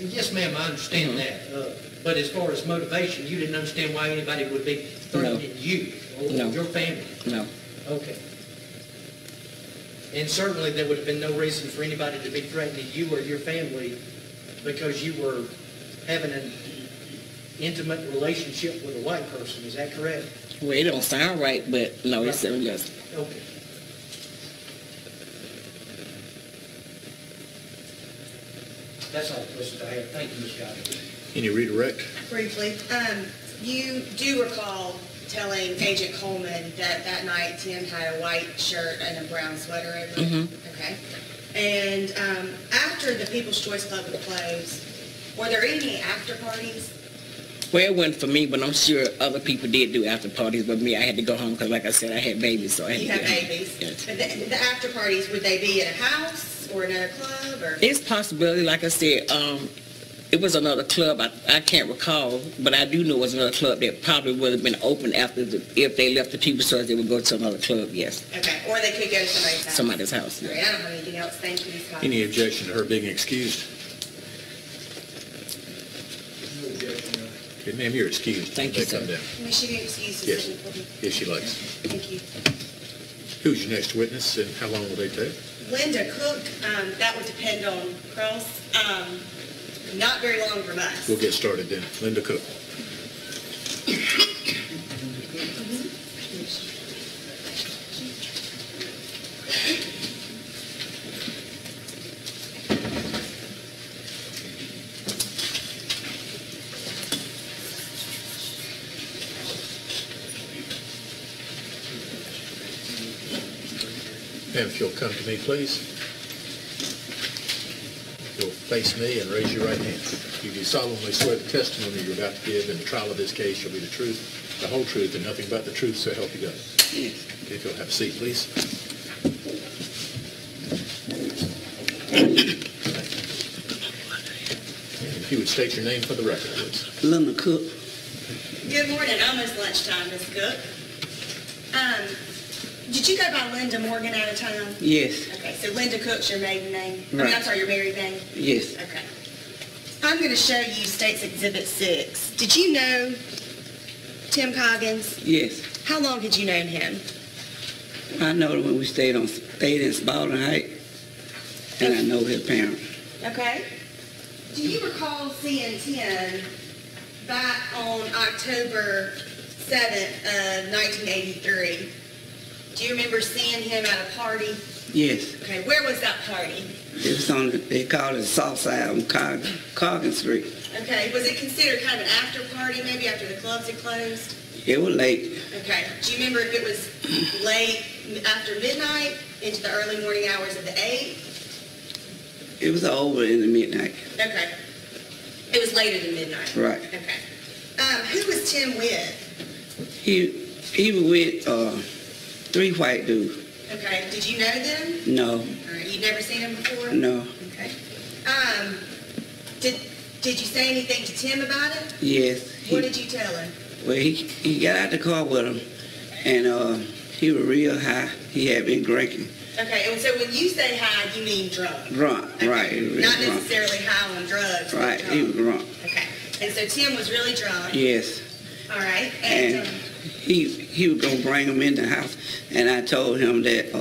Yes, ma'am, I understand that. But as far as motivation, you didn't understand why anybody would be threatening you or your family? No. Okay. And certainly there would have been no reason for anybody to be threatening you or your family because you were having intimate relationship with a white person. Is that correct? Well, it don't sound right, but no, it's 7 years. Okay. That's all the questions I have. Thank you, Ms. Coggins. Any redirect? Briefly, you do recall telling Agent Coleman that that night Tim had a white shirt and a brown sweater over it? Mm-hmm. Okay. And after the People's Choice Club was closed, were there any after parties? Well, it wasn't for me, but I'm sure other people did do after parties, but me, I had to go home because, like I said, I had babies, so I had You to have go home. babies. Yes. But the after parties, would they be at a house or another club? Or? It's possibility, like I said, it was another club. I can't recall, but I do know it was another club that probably would have been open after if they left the People's Choice, they would go to another club, yes. Okay, or they could go to somebody's house. Somebody's house, All yeah. right, I don't have anything else. Thank you, Ms. Coggins. Any objection to her being excused? Okay, ma'am, you're excused. Thank You you, may come sir. down. Commissioner, you excuse the Yes. second for me. If she likes. Thank you. Who's your next witness and how long will they take? Linda Cook, that would depend on Cross. Not very long from us. We'll get started then. Linda Cook. Ma'am, if you'll come to me, please. You'll face me and raise your right hand. You do solemnly swear the testimony you're about to give in the trial of this case shall be the truth, the whole truth, and nothing but the truth, so help you God. Yes. Okay, if you'll have a seat, please. And if you would state your name for the record, please. Linda Cook. Good morning. Almost lunchtime, Ms. Cook. Did you go by Linda Morgan out of town? Yes. Okay, so Linda Cook's your maiden name? I mean, Right. I'm sorry, your married name? Yes. Okay. I'm going to show you State's Exhibit 6. Did you know Tim Coggins? Yes. How long had you known him? I know that when we stayed in Spalding Heights, and I know his parents. Okay. Do you recall seeing Tim back on October 7th of 1983? Do you remember seeing him at a party? Yes. Okay, where was that party? It was on, they called it the South Side on Coggins Street. Okay, was it considered kind of an after party, maybe after the clubs had closed? It was late. Okay, do you remember if it was late after midnight into the early morning hours of the 8th? It was over in the midnight. Okay, it was later than midnight? Right. Okay. Who was Tim with? He was with 3 white dudes. Okay, did you know them? No. All right, you'd never seen them before? No. Okay. Did you say anything to Tim about it? Yes. What did you tell him? Well, he got out the car with him, and he was real high. He had been drinking. Okay, and so when you say high, you mean drunk? Drunk, Okay. right. He was Not drunk. necessarily high on drugs, but Right, drunk. he was drunk. Okay, and so Tim was really drunk? Yes. All right, And he was going to bring him in the house, and I told him that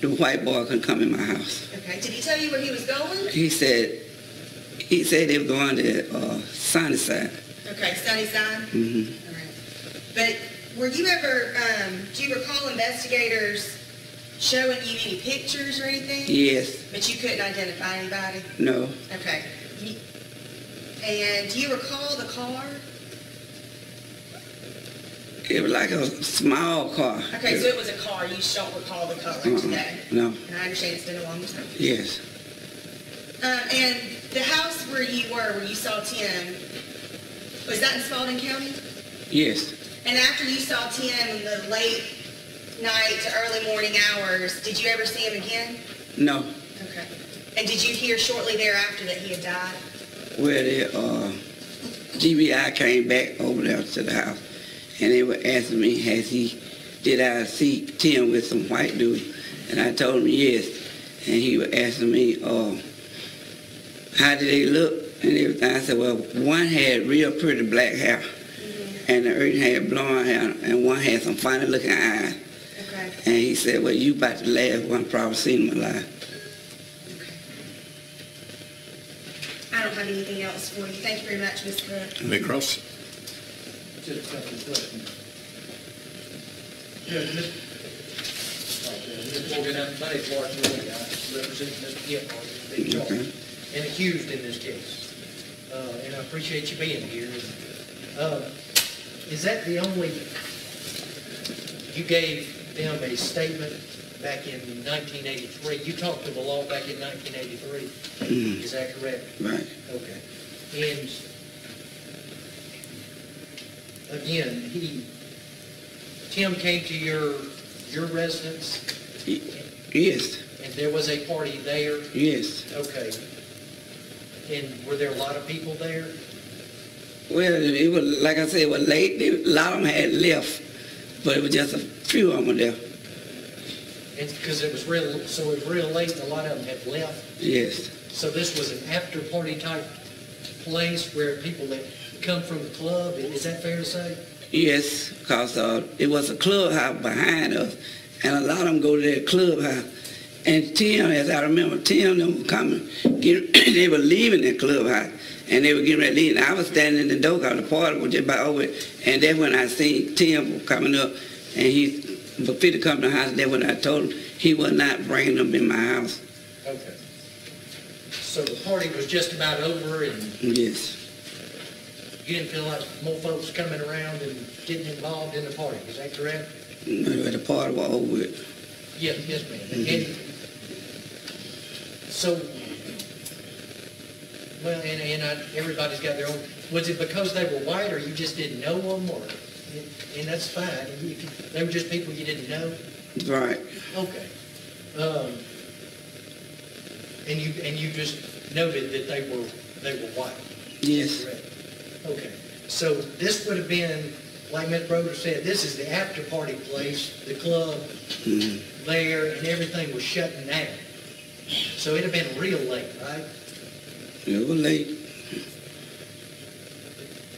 the white boy could come in my house. okay, did he tell you where he was going? He said they were going to Sunnyside. Okay, Sunnyside? Mm-hmm. All right. But were you ever, do you recall investigators showing you any pictures or anything? Yes. But you couldn't identify anybody? No. Okay. And do you recall the car? It was like a small car. Okay, so it was a car. You just don't recall the color today? No. And I understand it's been a long time. Yes. And the house where you saw Tim, was that in Spalding County? Yes. And after you saw Tim in the late night to early morning hours, did you ever see him again? No. Okay. And did you hear shortly thereafter that he had died? Well, the GBI came back over there to the house, and they were asking me, did I see Tim with some white dude? And I told him yes. And he was asking me, how did they look and everything. I said, well, one had real pretty black hair, and the other had blonde hair, and one had some funny looking eyes. Okay. And he said, well, you about the last one probably seen him alive. I don't have anything else for you. Thank you very much, Ms. Cook. Ms. Cross? Just a couple of questions. Yeah, Ms. Morgan, I'm Buddy Clark, I represent Mr. Gebhardt, being charged and accused in this case. And I appreciate you being here. Is that the only, you gave them a statement back in 1983? You talked to the law back in 1983, is that correct? Right. Okay. And again, Tim came to your residence? Yes. And there was a party there? Yes. Okay. And were there a lot of people there? Well, it was, like I said, it was late. A lot of them had left, but it was just a few of them there. And because it was real late, a lot of them had left? Yes. So this was an after-party type place where people that come from the club, is that fair to say? Yes, because it was a clubhouse behind us, and a lot of them go to that clubhouse. And Tim, as I remember, Tim, them were coming, they were leaving that clubhouse, and they were getting ready to leave. And I was standing in the door because the party was just about over, and that's when I seen Tim coming up, and he, for fit to come to the house, that's when I told him he was not bringing them in my house. Okay. So the party was just about over, and Yes. you didn't feel like more folks coming around and getting involved in the party, is that correct? No, the party was over with. Yes, ma'am. And so, well, everybody's got their own. Was it because they were white, or you just didn't know them, or? And that's fine. They were just people you didn't know. Right. Okay. And you just noted that they were white. Yes. Correct. Okay. So this would have been, like Ms. Broder said, this is the after party place, the club there, and everything was shutting down. So it'd have been real late, right? It was late.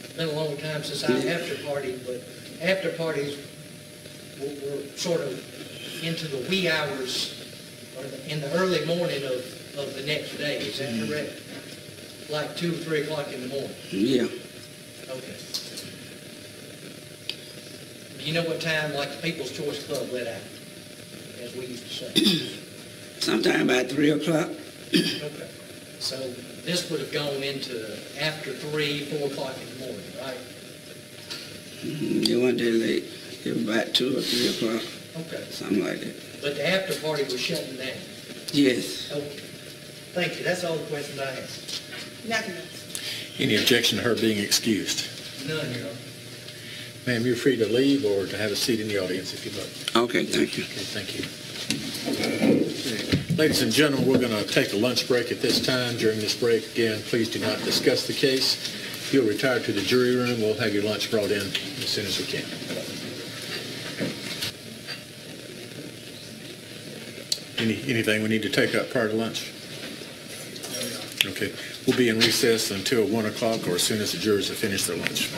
It's been a long time since I after partied, but after parties were sort of into the wee hours or in the early morning of the next day. Is that correct? Like 2 or 3 o'clock in the morning? Yeah. Okay. Do you know what time, like the People's Choice Club let out, as we used to say? Sometime about 3 o'clock. Okay. So this would have gone into after 3, 4 o'clock in the morning, right? It wasn't that late. It was about 2 or 3 o'clock. Okay. Something like that. But the after party was shutting down? Yes. Okay. Thank you. That's all the questions I have. Nothing else. Any objection to her being excused? None, Your Honor. Ma'am, you're free to leave or to have a seat in the audience if you'd like. Okay, thank you. Okay, thank you. Ladies and gentlemen, we're going to take a lunch break at this time. During this break, again, please do not discuss the case. If you'll retire to the jury room, we'll have your lunch brought in as soon as we can. Anything we need to take up prior to lunch? Okay. We'll be in recess until 1 o'clock or as soon as the jurors have finished their lunch.